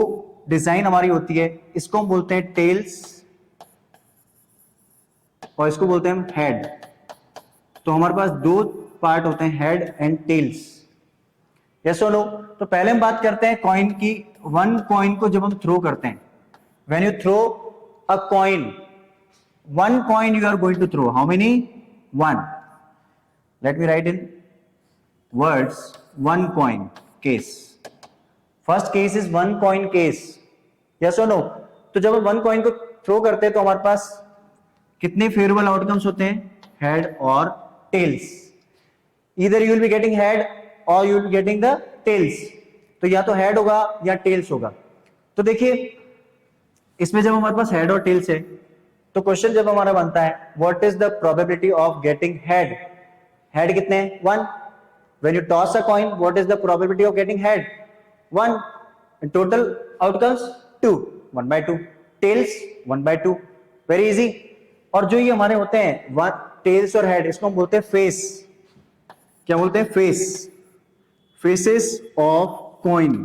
डिजाइन हमारी होती है, इसको हम बोलते हैं टेल्स और इसको बोलते हैं हेड. तो हमारे पास 2 पार्ट होते हैं, हेड एंड टेल्स. यस और नो? तो पहले हम बात करते हैं कॉइन की. वन कॉइन को जब हम थ्रो करते हैं, when you throw a coin, one coin you are going to throw, how many, 1. Let me write in words, one coin case. First case is one coin case. Yes or no? तो जब हम वन कॉइन को थ्रो करते हैं तो हमारे पास कितने फेवरेबल आउटकम्स होते हैं, हेड और tales. Either you will be getting head or you will be getting the tails. तो या तो हेड होगा या टेल्स होगा. तो देखिए इसमें जब हमारे पास हेड और टेल्स है तो क्वेश्चन जब हमारा बनता है what is the probability of getting head. Head कितने हैं, 1. When you toss a coin what is the probability of getting head, 1. Total outcomes 2, 1/2. Tails 1/2. Very easy. और जो ये हमारे होते हैं वन टेल्स और हेड, इसको हम बोलते हैं फेस. क्या बोलते हैं, face. Faces of coin.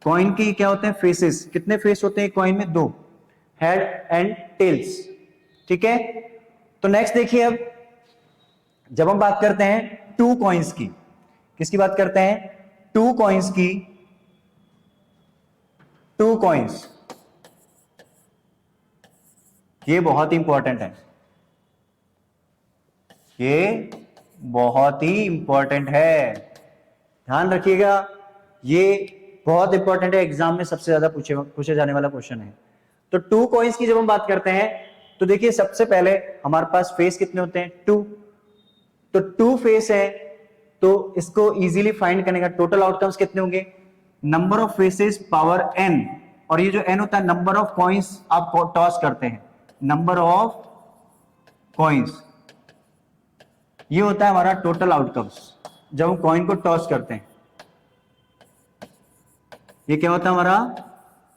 Coin की क्या होते हैं, फेसेस. कितने फेस होते हैं कॉइन में, 2, हेड एंड टेल्स, ठीक है. तो नेक्स्ट देखिए, अब जब हम बात करते हैं 2 कॉइन्स की, किसकी बात करते हैं, 2 कॉइन्स की. 2 कॉइन्स, ये बहुत ही इंपॉर्टेंट है, ये बहुत ही इंपॉर्टेंट है, ध्यान रखिएगा. ये बहुत इंपॉर्टेंट है, एग्जाम में सबसे ज्यादा पूछे जाने वाला क्वेश्चन है. तो 2 कॉइन्स की जब हम बात करते हैं तो देखिए सबसे पहले हमारे पास फेस कितने होते हैं, 2. तो 2 फेस है तो इसको इजीली फाइंड करने का टोटल आउटकम्स कितने होंगे, number of faces power n. और ये जो n होता है नंबर ऑफ कॉइन्स आप टॉस करते हैं, नंबर ऑफ कॉइन्स, ये होता है हमारा टोटल आउटकम्स जब हम कॉइन को टॉस करते हैं. ये क्या होता है हमारा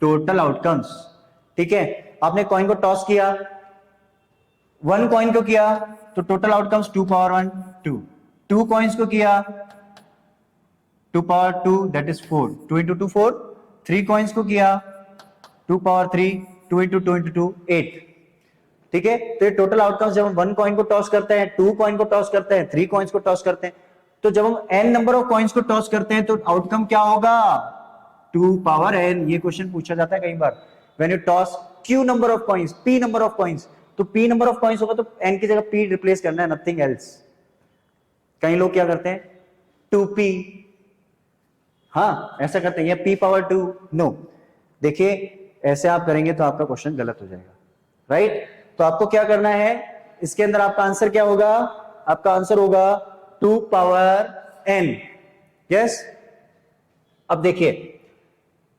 टोटल आउटकम्स, ठीक है. आपने कॉइन को टॉस किया, 1 कॉइन को किया तो टोटल आउटकम्स 2 पावर 1 2, 2 कॉइन्स को किया 2 power 2 that is 4, 2 into 2 4, 3 coins को किया 2 पावर 3, 2 इंटू 2 इंटू 2 8। ठीक है, तो ये टोटल आउटकम्स जब हम 1 कॉइन को टॉस करते हैं, 2 कॉइन को टॉस करते हैं, 3 कॉइन्स को टॉस करते हैं, तो जब हम n नंबर ऑफ कॉइन्स को टॉस करते हैं तो आउटकम क्या होगा 2 पावर n। ये क्वेश्चन पूछा जाता है कई बार, when you toss q number of coins, p number of coins, तो p नंबर ऑफ कॉइन्स होगा तो n की जगह p रिप्लेस करना है, नथिंग एल्स। कई लोग क्या करते हैं 2p, हाँ ऐसा करते हैं, या p पावर 2, नो। देखिए ऐसे आप करेंगे तो आपका क्वेश्चन गलत हो जाएगा, राइट। तो आपको क्या करना है, इसके अंदर आपका आंसर क्या होगा, आपका आंसर होगा 2 पावर n। यस, अब देखिए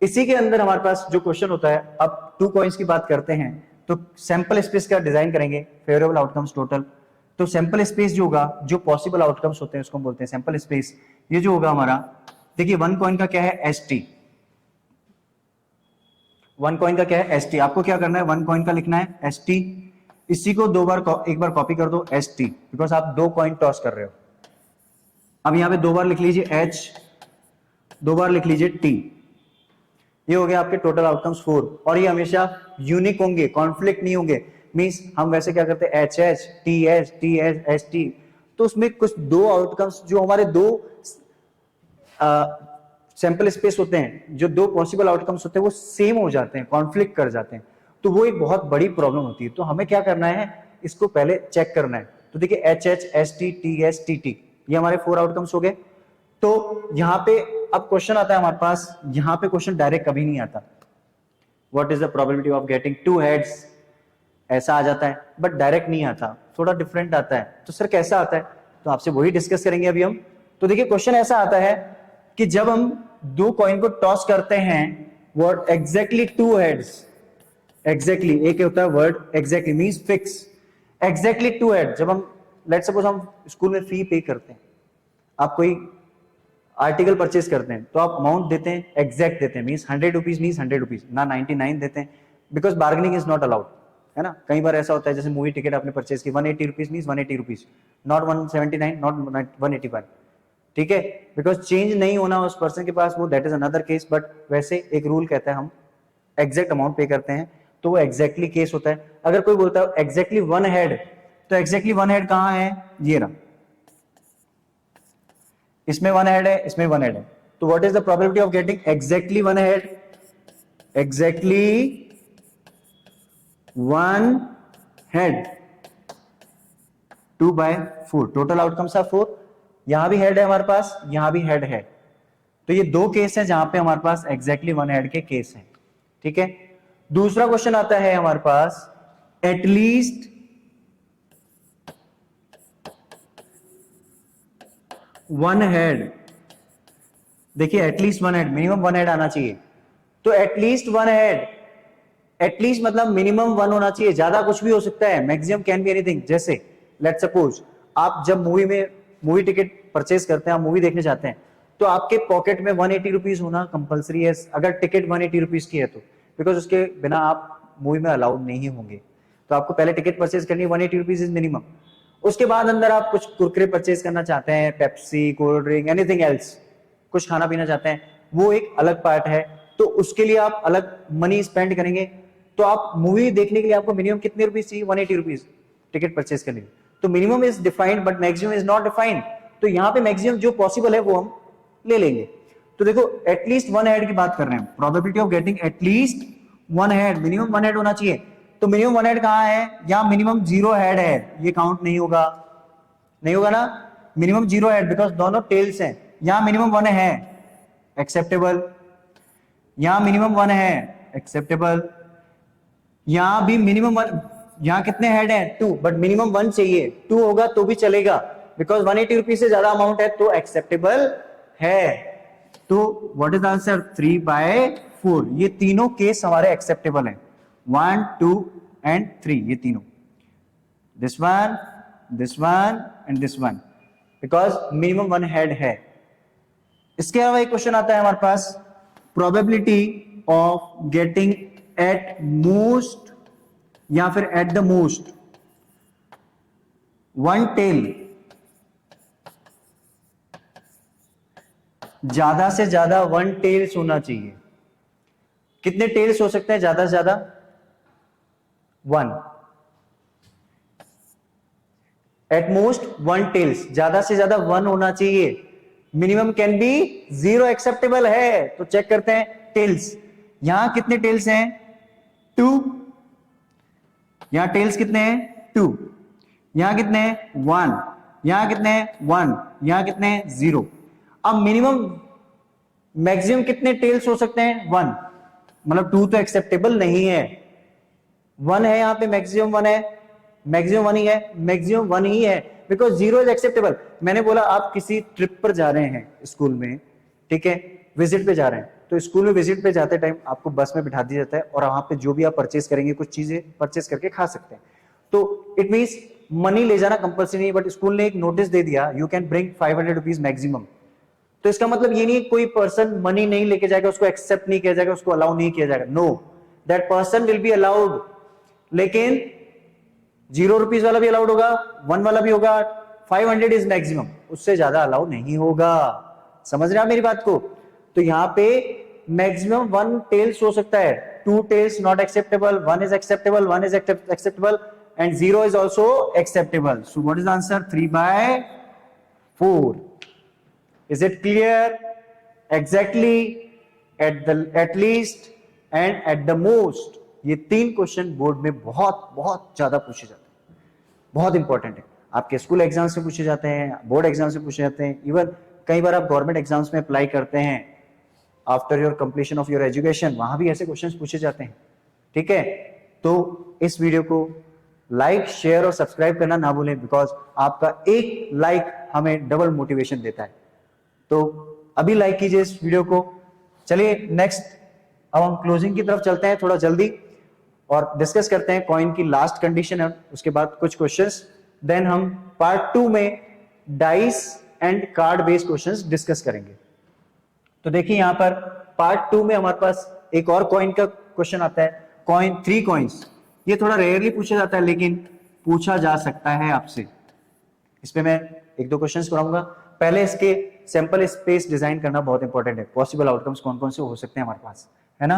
इसी के अंदर हमारे पास जो क्वेश्चन होता है, अब 2 कॉइन्स की बात करते हैं तो सैंपल स्पेस का डिजाइन करेंगे, फेवरेबल आउटकम्स टोटल। तो सैंपल स्पेस जो होगा, जो पॉसिबल आउटकम्स होते हैं उसको हम बोलते हैं सैंपल स्पेस। ये जो होगा हमारा, देखिए 1 कॉइन का क्या है st, 1 कॉइन का क्या है st। आपको क्या करना है, 1 कॉइन का लिखना है st, इसी को एक बार कॉपी कर दो st, बिकॉज आप 2 कॉइन टॉस कर रहे हो। अब यहां पे 2 बार लिख लीजिए h, 2 बार लिख लीजिए t। ये हो गया आपके टोटल आउटकम्स 4, और ये हमेशा यूनिक होंगे, कॉन्फ्लिक्ट नहीं होंगे। मींस हम वैसे क्या करते हैं HH TH TH ST, तो उसमें कुछ 2 आउटकम्स जो हमारे 2 सैंपल स्पेस होते हैं, जो 2 पॉसिबल आउटकम्स होते हैं वो सेम हो जाते हैं, कॉन्फ्लिक्ट कर जाते हैं, तो वो एक बहुत बड़ी प्रॉब्लम होती है। तो हमें क्या करना है, इसको पहले चेक करना है। तो देखिए HH ST TH TT, ये हमारे 4 आउटकम्स हो गए। तो यहाँ पे अब क्वेश्चन आता है हमारे पास, यहाँ पे क्वेश्चन डायरेक्ट कभी नहीं आता, what is the probability of getting 2 heads, ऐसा आ जाता है, बट डायरेक्ट नहीं आता, थोड़ा डिफरेंट आता है। तो सर कैसा आता है, तो आपसे वही डिस्कस करेंगे अभी हम। तो देखिए क्वेश्चन ऐसा आता है कि जब हम 2 कॉइन को टॉस करते हैं, व्हाट एग्जैक्टली 2 हेड्स, एग्जैक्टली एक होता है word exactly means fix, exactly 2 head. जब हम लेट्स सपोज हम स्कूल में फी पे करते हैं, आप कोई आर्टिकल परचेज करते हैं तो आप अमाउंट देते हैं, एग्जैक्ट देते हैं, मींस 100 रुपीज मींस 100 रुपीज, ना 99 देते हैं, because bargaining is not allowed, है ना। कई बार ऐसा होता है, जैसे मूवी टिकट आपने परचेज की 180 rupees means 180 rupees, not 179 not 181, ठीक है, बिकॉज चेंज नहीं होना उस पर्सन के पास, वो that is another case. But वैसे एक रूल कहता है हम एग्जैक्ट अमाउंट पे करते हैं, तो वो एग्जैक्टली केस होता है। अगर कोई बोलता है एग्जैक्टली 1 हेड, तो एग्जैक्टली 1 हेड कहां है, ये रहा, इसमें 1 हेड है, इसमें 1 हेड है, तो what is the probability of getting exactly 1 head, exactly 1 head 2/4, total outcomes are 4। यहां भी हेड है हमारे पास, यहां भी हेड है, तो ये 2 केस है जहां पे हमारे पास एग्जैक्टली 1 हेड के केस हैं, ठीक है। दूसरा क्वेश्चन आता है हमारे पास, एटलीस्ट 1 हेड। देखिए एटलीस्ट 1 हेड, मिनिमम 1 हेड आना चाहिए, तो एटलीस्ट 1 हेड, एटलीस्ट मतलब मिनिमम 1 होना चाहिए, ज्यादा कुछ भी हो सकता है, मैक्सिमम कैन बी एनीथिंग। जैसे लेट्स सपोज आप जब मूवी टिकट परचेज करते हैं, आप मूवी देखने जाते हैं, तो आपके पॉकेट में 180 रुपीज होना कंपलसरी है, अगर टिकट 180 रुपीज की है तो, बिकॉज उसके बिना आप मूवी में अलाउड नहीं होंगे। तो आपको पहले टिकट परचेज करनी है, 180 रुपीज इज मिनिमम। उसके बाद अंदर आप कुछ कुरकुरे परचेज करना चाहते हैं, Pepsi, cold drink, anything else, कुछ खाना पीना चाहते हैं, वो एक अलग पार्ट है, तो उसके लिए आप अलग मनी स्पेंड करेंगे। तो आप मूवी देखने के लिए आपको मिनिमम कितने रुपीज चाहिए, 180 रुपीज टिकट परचेज करने के लिए। तो minimum is defined but maximum is not defined, तो यहां पे मैक्सिमम जो पॉसिबल है वो हम ले लेंगे। तो देखो एटलीस्ट 1 हेड की बात कर रहे हैं, probability of getting at least 1 head, minimum 1 head होना चाहिए। तो मिनिमम 1 हेड कहां है, यहां मिनिमम 0 हेड है, ये काउंट नहीं होगा, नहीं होगा ना, मिनिमम 0 हेड, बिकॉज दोनों टेल्स हैं। यहां मिनिमम 1 है, एक्सेप्टेबल, यहां मिनिमम 1 है, एक्सेप्टेबल, यहां भी मिनिमम 1, यहां कितने हेड हैं 2, बट मिनिमम 1 चाहिए, 2 होगा तो भी चलेगा, बिकॉज 180 रुपीज से ज्यादा अमाउंट है तो एक्सेप्टेबल है। तो व्हाट इज आंसर, 3/4। ये तीनों केस हमारे एक्सेप्टेबल हैं, 1 2 एंड 3, ये तीनों, this one and this one, because minimum 1 head है। इसके अलावा एक क्वेश्चन आता है हमारे पास, probability of getting at most या फिर एट द मोस्ट 1 टेल, ज्यादा से ज्यादा 1 टेल्स होना चाहिए। कितने टेल्स हो सकते हैं ज्यादा से ज्यादा? 1। एट मोस्ट 1 टेल्स, ज्यादा से ज्यादा 1 होना चाहिए। मिनिमम कैन बी 0 एक्सेप्टेबल है। तो चेक करते हैं टेल्स। यहां कितने टेल्स हैं? 2। यहां टेल्स कितने हैं? 2। यहां कितने हैं? 1। यहां कितने हैं? 1। यहां कितने हैं? 0। अब मिनिमम मैक्सिमम कितने टेल्स हो सकते हैं? 1। मतलब 2 तो एक्सेप्टेबल नहीं है, 1 है यहां पे, मैक्सिमम 1 है, मैक्सिमम 1 ही है, मैक्सिमम 1 ही है, बिकॉज 0 इज एक्सेप्टेबल। मैंने बोला आप किसी ट्रिप पर जा रहे हैं स्कूल में, ठीक है, विजिट पे जा रहे हैं, तो स्कूल में विजिट पे जाते टाइम आपको बस में बिठा दिया जाता है और वहां पे जो भी आप परचेज करेंगे कुछ चीजें परचेज करके खा सकते हैं। तो इट मींस मनी ले जाना कंपल्सरी नहीं, बट स्कूल ने एक नोटिस दे दिया you can bring 500 rupees maximum. तो इसका मतलब ये नहीं कोई पर्सन मनी नहीं लेके जाएगा, उसको एक्सेप्ट नहीं किया जाएगा, उसको अलाउ नहीं किया जाएगा। No, that person will be allowed, लेकिन 0 रुपीज वाला भी अलाउड होगा, 1 वाला भी होगा, 500 इज मैक्सिमम, उससे ज्यादा अलाउ नहीं होगा। समझ रहे हैं आप मेरी बात को? तो यहां पे मैक्सिमम 1 टेल्स हो सकता है, 2 tails not acceptable, 1 is acceptable, 1 is acceptable and 0 is also acceptable. So what is answer? 3/4। Is it clear? Exactly, at least and at the most, ये 3 क्वेश्चन बोर्ड में बहुत बहुत ज्यादा पूछे जाते हैं, बहुत इंपॉर्टेंट है। आपके स्कूल एग्जाम से पूछे जाते हैं, बोर्ड एग्जाम से पूछे जाते हैं, इवन कई बार आप गवर्नमेंट एग्जाम्स में अप्लाई करते हैं after your completion of your education, वहां भी ऐसे क्वेश्चन पूछे जाते हैं। ठीक है, तो इस वीडियो को लाइक, शेयर और सब्सक्राइब करना ना भूलें, बिकॉज आपका एक लाइक हमें डबल मोटिवेशन देता है। तो अभी लाइक कीजिए इस वीडियो को। चलिए नेक्स्ट, अब हम क्लोजिंग की तरफ चलते हैं थोड़ा जल्दी और डिस्कस करते हैं कॉइन की लास्ट कंडीशन है, उसके बाद कुछ क्वेश्चंस, देन हम पार्ट 2 में dice and card based questions discuss करेंगे। तो देखिए यहां पर पार्ट 2 में हमारे पास एक और कॉइन का क्वेश्चन आता है, कॉइन 3 कॉइन्स। ये थोड़ा रेयरली पूछा जाता है लेकिन पूछा जा सकता है आपसे। इस पे मैं 1-2 क्वेश्चंस कराऊंगा। पहले इसके सैंपल स्पेस डिजाइन करना बहुत इंपॉर्टेंट है। पॉसिबल आउटकम्स कौन कौन से हो सकते हैं हमारे पास, है ना,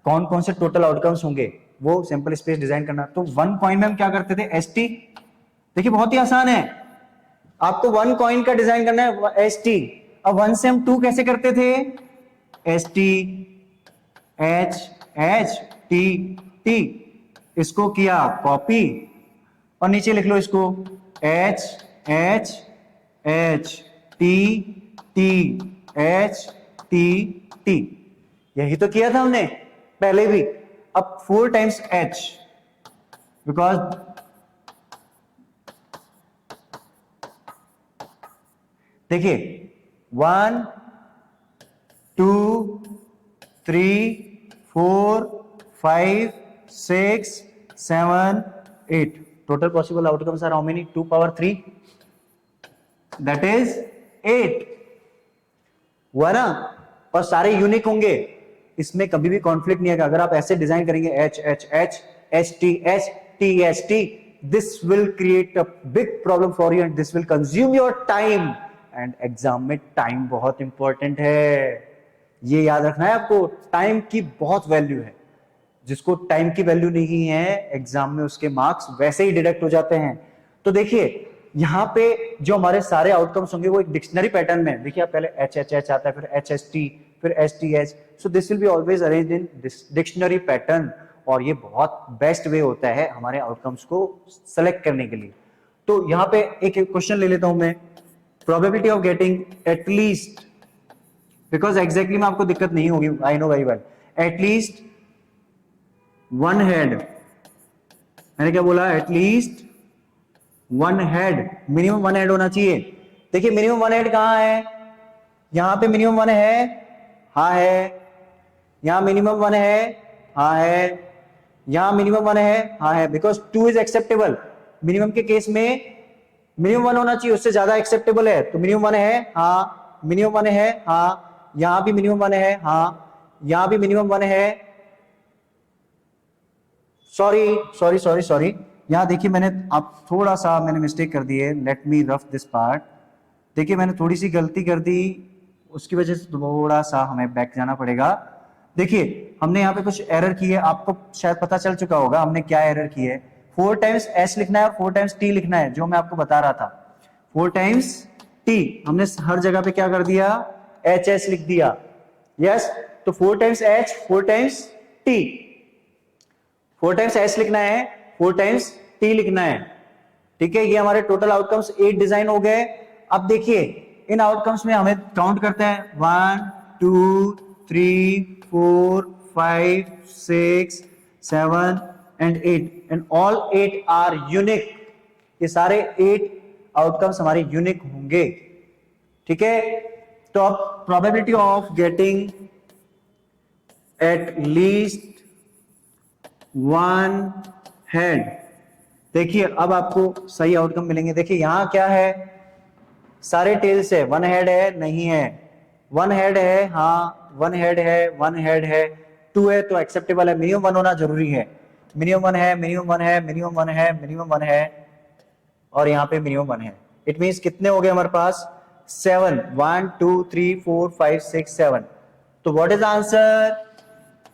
कौन कौन से टोटल आउटकम्स होंगे, वो सैंपल स्पेस डिजाइन करना। तो 1 कॉइन में हम क्या करते थे? एसटी। देखिए बहुत ही आसान है, आपको 1 कॉइन का डिजाइन करना है, एसटी। अब 1 से हम 2 कैसे करते थे? ST, H H T T, इसको किया कॉपी और नीचे लिख लो इसको H H H T T H T T. यही तो किया था हमने पहले भी। अब 4 टाइम्स एच, बिकॉज देखिए 1 2 3 4 5 6 7 8, total possible outcomes are how many? 2 power 3, that is 8 हुआ ना। और सारे यूनिक होंगे, इसमें कभी भी कॉन्फ्लिक्ट नहीं आएगा। अगर आप ऐसे डिजाइन करेंगे H H H H T H T, this will create a big problem for you and this will consume your time, and exam में टाइम बहुत इंपॉर्टेंट है, ये याद रखना है आपको। टाइम की बहुत वैल्यू है, जिसको टाइम की वैल्यू नहीं है एग्जाम में उसके मार्क्स वैसे ही डिडक्ट हो जाते हैं। तो देखिए यहां पे जो हमारे सारे आउटकम्स होंगे वो एक डिक्शनरी पैटर्न में, देखिए आप पहले एच एच एच आता है, फिर एच एस टी, फिर S T H, so this will be always arranged in dictionary pattern, और ये बहुत बेस्ट वे होता है हमारे आउटकम्स को सेलेक्ट करने के लिए। तो यहाँ पे एक क्वेश्चन ले लेता हूं मैं, probability of getting at least, because exactly में आपको दिक्कत नहीं होगी, I know very well, at least 1 head, मैंने क्या बोला? एटलीस्ट 1 हेड, मिनिमम 1 हेड होना चाहिए। देखिए मिनिमम 1 हेड कहां है? यहां पे मिनिमम 1 है, हाँ है, यहां मिनिमम 1 है, हाँ है, यहां मिनिमम 1 है, हाँ है, बिकॉज 2 इज एक्सेप्टेबल। मिनिमम के केस में मिनिमम 1 होना चाहिए, उससे ज्यादा एक्सेप्टेबल है, तो मिनिमम 1 है, हाँ, मिनिमम 1 है, हाँ, यहां भी मिनिमम 1 है, हाँ, यहां भी मिनिमम 1 है, सॉरी, यहाँ देखिए मैंने आप थोड़ा सा मैंने मिस्टेक कर दी है, let me rough this part. देखिए मैंने थोड़ी सी गलती कर दी, उसकी वजह से थोड़ा सा हमें बैक जाना पड़ेगा। देखिए हमने यहाँ पे कुछ एरर की है, आपको शायद पता चल चुका होगा हमने क्या एरर की है। 4 टाइम्स एस लिखना है और 4 टाइम्स टी लिखना है, जो मैं आपको बता रहा था। 4 टाइम्स टी, हमने हर जगह पे क्या कर दिया, एच एस लिख दिया। यस, तो 4 times H, 4 times T, 4 times S लिखना है, 4 टाइम्स टी लिखना है। ठीक है, ये हमारे टोटल आउटकम्स 8 डिजाइन हो गए। अब देखिए इन आउटकम्स में हमें काउंट करते हैं 1 2 3 4 5 6 7 and 8 and all 8 are unique. ये सारे 8 आउटकम्स हमारे यूनिक होंगे। ठीक है, तो अब probability of getting at least 1 head, देखिए अब आपको सही आउटकम मिलेंगे। देखिए यहां क्या है, सारे टेल्स है, 1 हेड है नहीं है, 1 हेड है, हाँ 1 हेड है, 1 हेड है, 2 है तो एक्सेप्टेबल है, मिनिमम 1 होना जरूरी है, मिनिमम 1 है, मिनिमम 1 है, मिनिमम 1 है, मिनिमम 1 है, और यहाँ पे मिनिमम 1 है। इट मींस कितने हो गए हमारे पास, 7, 1 2 3 4 5 6 7। तो what is answer,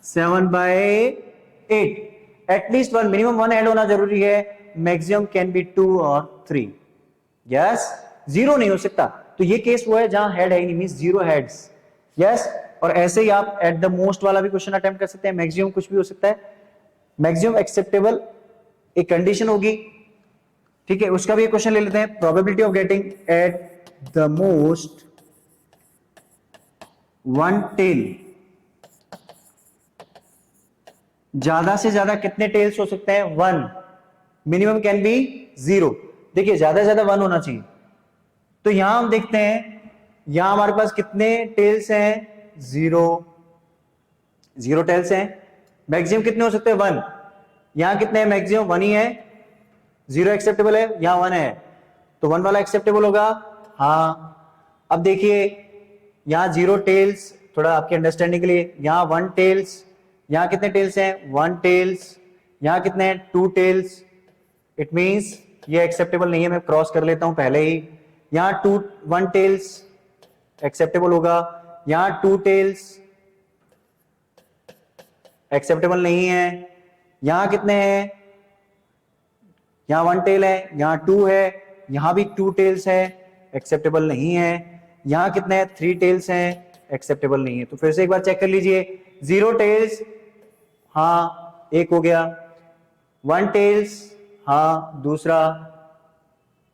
7/8। At least 1, minimum 1 head होना जरूरी है, मैक्सिमम कैन बी 2 और 3। यस, 0 नहीं हो सकता। तो ये केस वो है जहां हेड है ही नहीं, मींस 0 हेड्स। यस, और ऐसे ही आप एट द मोस्ट वाला भी क्वेश्चन अटेम्प्ट कर सकते हैं, मैक्सिमम कुछ भी हो सकता है, मैक्सिमम एक्सेप्टेबल एक कंडीशन होगी। ठीक है, उसका भी एक क्वेश्चन ले लेते हैं, probability of getting at the most 1 tail, ज्यादा से ज्यादा कितने टेल्स हो सकते हैं, 1, मिनिमम कैन बी 0। देखिए ज्यादा से ज्यादा 1 होना चाहिए, तो यहां हम देखते हैं यहां हमारे पास कितने टेल्स हैं, 0 टेल्स हैं। मैक्सिमम कितने हो सकते हैं, 1। यहां कितने हैं, मैक्सिमम 1 ही है, 0 एक्सेप्टेबल है, यहां 1 है, तो 1 वाला एक्सेप्टेबल होगा। हाँ, अब देखिए यहां 0 टेल्स, थोड़ा आपकी अंडरस्टैंडिंग के लिए, यहां 1 टेल्स, यहां कितने टेल्स हैं, 1 टेल्स, यहां कितने हैं, 2 टेल्स। इट मींस ये एक्सेप्टेबल नहीं है, मैं क्रॉस कर लेता हूं पहले ही। यहां 1 टेल्स एक्सेप्टेबल होगा, यहां 2 टेल्स एक्सेप्टेबल नहीं है, यहां कितने हैं, यहां 1 टेल है, यहां 2 है, यहां भी 2 टेल्स है, एक्सेप्टेबल नहीं है, यहां कितने हैं, 3 टेल्स हैं, एक्सेप्टेबल नहीं है। तो फिर से एक बार चेक कर लीजिए, 0 टेल्स, हाँ एक हो गया, 1 टेल्स, हाँ दूसरा,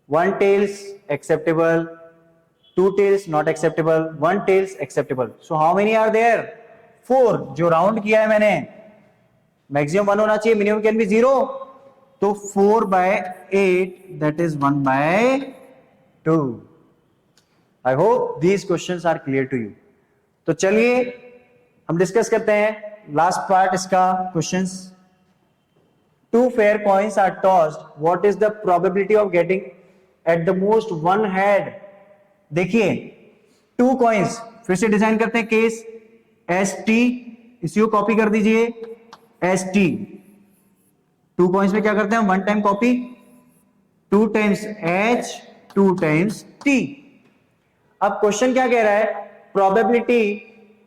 1 tails acceptable, 2 tails not acceptable, 1 tails acceptable. So how many are there, 4, जो राउंड किया है मैंने, मैक्सिमम 1 होना चाहिए, मिनिमम कैन बी 0, तो 4/8 that is 1/2। I hope these questions are clear to you. तो चलिए हम डिस्कस करते हैं लास्ट पार्ट इसका, questions. 2 fair coins are tossed, what is the probability of getting at the most 1 head। देखिए 2 कॉइन्स, फिर से डिजाइन करते हैं केस, एस टी, इसी को कॉपी कर दीजिए, एस टी, 2 कॉइन्स में क्या करते हैं, 1 time copy, 2 times H, 2 times T. अब क्वेश्चन क्या कह रहा है, probability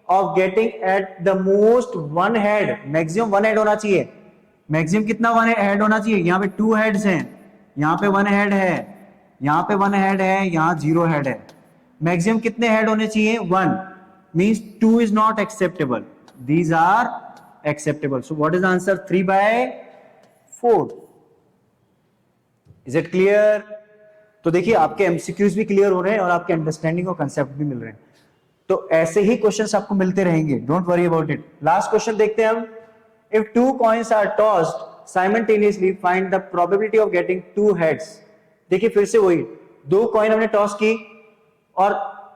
of getting at the most 1 head, maximum 1 head होना चाहिए, मैक्सिमम कितना 1 हेड होना चाहिए, यहां पे 2 हेड्स हैं, यहां पे 1 हेड है, यहां पे 1 हेड है, यहां 0 हेड है, मैक्सिमम कितने हेड होने चाहिए, 1, means 2 is not acceptable, these are acceptable. So what is answer, 3/4। Is it clear. तो देखिए आपके एमसीक्यूज भी क्लियर हो रहे हैं और आपके अंडरस्टैंडिंग और कंसेप्ट भी मिल रहे हैं। तो ऐसे ही क्वेश्चंस आपको मिलते रहेंगे, don't worry about it. Last question देखते हैं हम, if 2 coins are tossed simultaneously find the probability of getting 2 heads। देखिए फिर से वही, 2 कॉइन हमने टॉस की और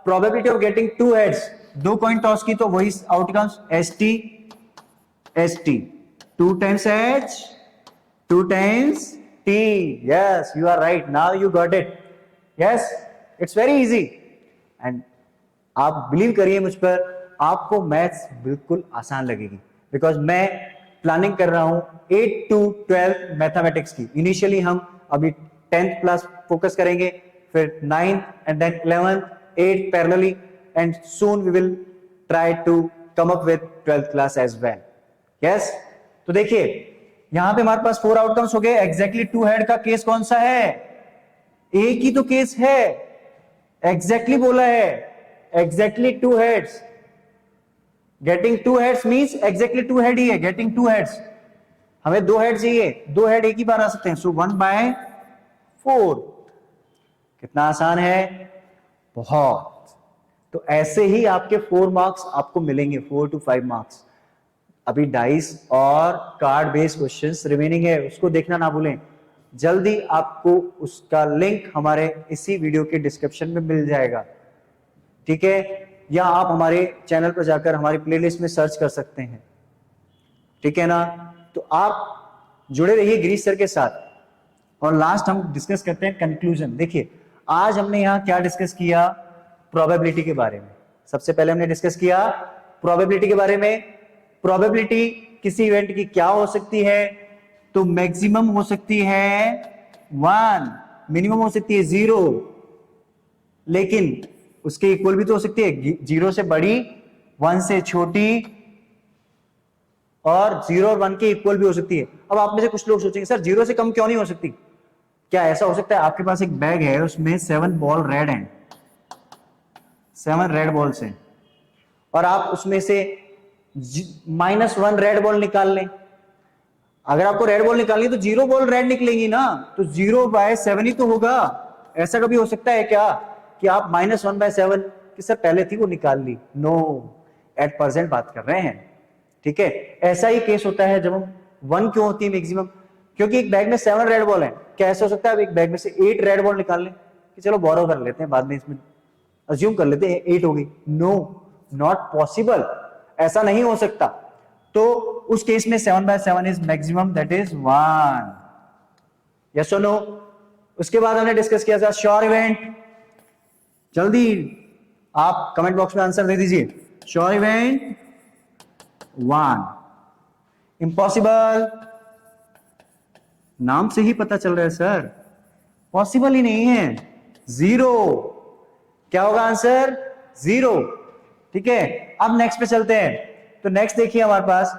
probability of getting 2 heads, 2 coin toss की तो वही outcomes, S T, 2 times h, 2 times t। yes you are right, now you got it, yes it's very easy। and आप बिलीव करिए मुझ पर, आपको मैथ्स बिल्कुल आसान लगेगी, बिकॉज मैं प्लानिंग कर रहा हूं 8 to 12 मैथमेटिक्स की। इनिशियली हम अभी 10th क्लास फोकस करेंगे, फिर 9th and then 11th 8th parallelly, and soon we will try to come up with 12th class as well. Yes, तो देखिए यहां पे हमारे पास 4 आउटकम्स हो गए। एग्जैक्टली टू हेड का केस कौन सा है? एक ही तो केस है, एग्जैक्टली बोला है, exactly two heads. Getting two heads means exactly two head ही है, गेटिंग टू हेड्स। हमें 2 हेड चाहिए, 2 हेड एक ही बार आ सकते हैं, सो 1/4। कितना आसान है, बहुत। तो ऐसे ही आपके 4 मार्क्स आपको मिलेंगे, 4 to 5 मार्क्स। अभी डाइस और कार्ड बेस्ड क्वेश्चंस रिमेनिंग है, उसको देखना ना भूलें। जल्दी आपको उसका लिंक हमारे इसी वीडियो के डिस्क्रिप्शन में मिल जाएगा, ठीक है, या आप हमारे चैनल पर जाकर हमारी प्लेलिस्ट में सर्च कर सकते हैं, ठीक है ना। तो आप जुड़े रहिए गिरीश सर के साथ। और लास्ट हम डिस्कस करते हैं कंक्लूजन। देखिए आज हमने यहां क्या डिस्कस किया, प्रोबेबिलिटी के बारे में। सबसे पहले हमने डिस्कस किया प्रोबेबिलिटी के बारे में। प्रोबेबिलिटी किसी इवेंट की क्या हो सकती है? तो मैक्सिमम हो सकती है 1, मिनिमम हो सकती है 0, लेकिन उसके इक्वल भी तो हो सकती है, 0 से बड़ी, 1 से छोटी, और 0 और 1 के इक्वल भी हो सकती है। अब आप में से कुछ लोग सोचेंगे सर 0 से कम क्यों नहीं हो सकती? क्या ऐसा हो सकता है आपके पास एक बैग है, उसमें 7 बॉल रेड हैं, 7 रेड बॉल्स हैं, और आप उसमें से -1 रेड बॉल निकाल लें। अगर आपको रेड बॉल निकालनी तो 0 बॉल रेड निकलेंगी ना, तो 0/7 ही तो होगा। ऐसा कभी हो सकता है क्या कि आप -1/7 कि सर पहले थी वो निकाल ली? नो, एट परसेंट बात कर रहे हैं, ठीक है। ऐसा ही केस होता है जब हम 1 क्यों होती है मैक्सिमम, क्योंकि एक बैग में 7 रेड बॉल है। क्या ऐसा हो सकता है अब एक बैग में से 8 रेड बॉल निकाल लें कि चलो बोरो कर लेते हैं, बाद में इसमें अज्यूम कर लेते हैं 8 होगी? नो, नॉट पॉसिबल, ऐसा नहीं हो सकता। तो उस केस में 7/7 is maximum, that is 1। Yes और नो? उसके बाद हमने डिस्कस किया था श्योर इवेंट। जल्दी आप कमेंट बॉक्स में आंसर दे दीजिए। श्योर इवेंट 1, इम्पॉसिबल, नाम से ही पता चल रहा है सर, पॉसिबल ही नहीं है, 0। क्या होगा आंसर? 0, ठीक है। अब नेक्स्ट पे चलते हैं। तो नेक्स्ट देखिए हमारे पास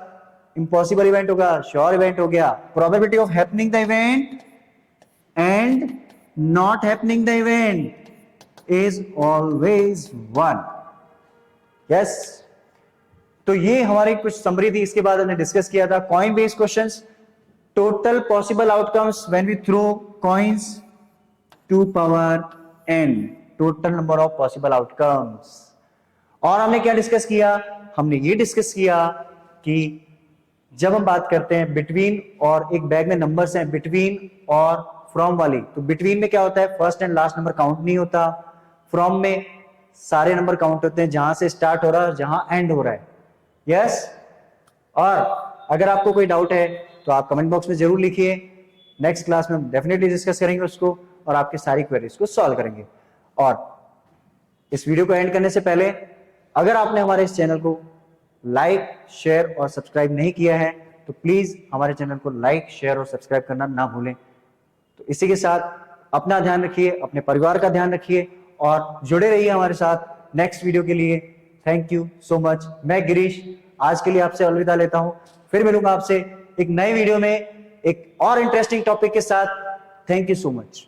इम्पॉसिबल इवेंट होगा, श्योर इवेंट हो गया, probability of happening the event and not happening the event is always 1। Yes, तो ये हमारी कुछ समरी थी। इसके बाद हमने डिस्कस किया था coin based questions, total possible outcomes when we throw coins to power n, total number of possible outcomes. और हमने क्या डिस्कस किया? हमने ये डिस्कस किया कि जब हम बात करते हैं बिटवीन, और एक बैग में नंबर्स हैं बिटवीन और फ्रॉम वाली, तो बिटवीन में क्या होता है, first and last number count नहीं होता। फ्रॉम में सारे नंबर काउंट होते हैं, जहां से स्टार्ट हो रहा है और जहां एंड हो रहा है। यस, और अगर आपको कोई डाउट है तो आप कमेंट बॉक्स में जरूर लिखिए। नेक्स्ट क्लास में हम डेफिनेटली डिस्कस करेंगे उसको, और आपकी सारी क्वेरीज को सॉल्व करेंगे। और इस वीडियो को एंड करने से पहले, अगर आपने हमारे इस चैनल को लाइक, शेयर और सब्सक्राइब नहीं किया है तो प्लीज हमारे चैनल को लाइक, शेयर और सब्सक्राइब करना ना भूलें। तो इसी के साथ अपना ध्यान रखिए, अपने परिवार का ध्यान रखिए, और जुड़े रहिए हमारे साथ नेक्स्ट वीडियो के लिए। Thank you so much. मैं गिरीश आज के लिए आपसे अलविदा लेता हूं, फिर मिलूंगा आपसे एक नए वीडियो में एक और इंटरेस्टिंग टॉपिक के साथ। Thank you so much.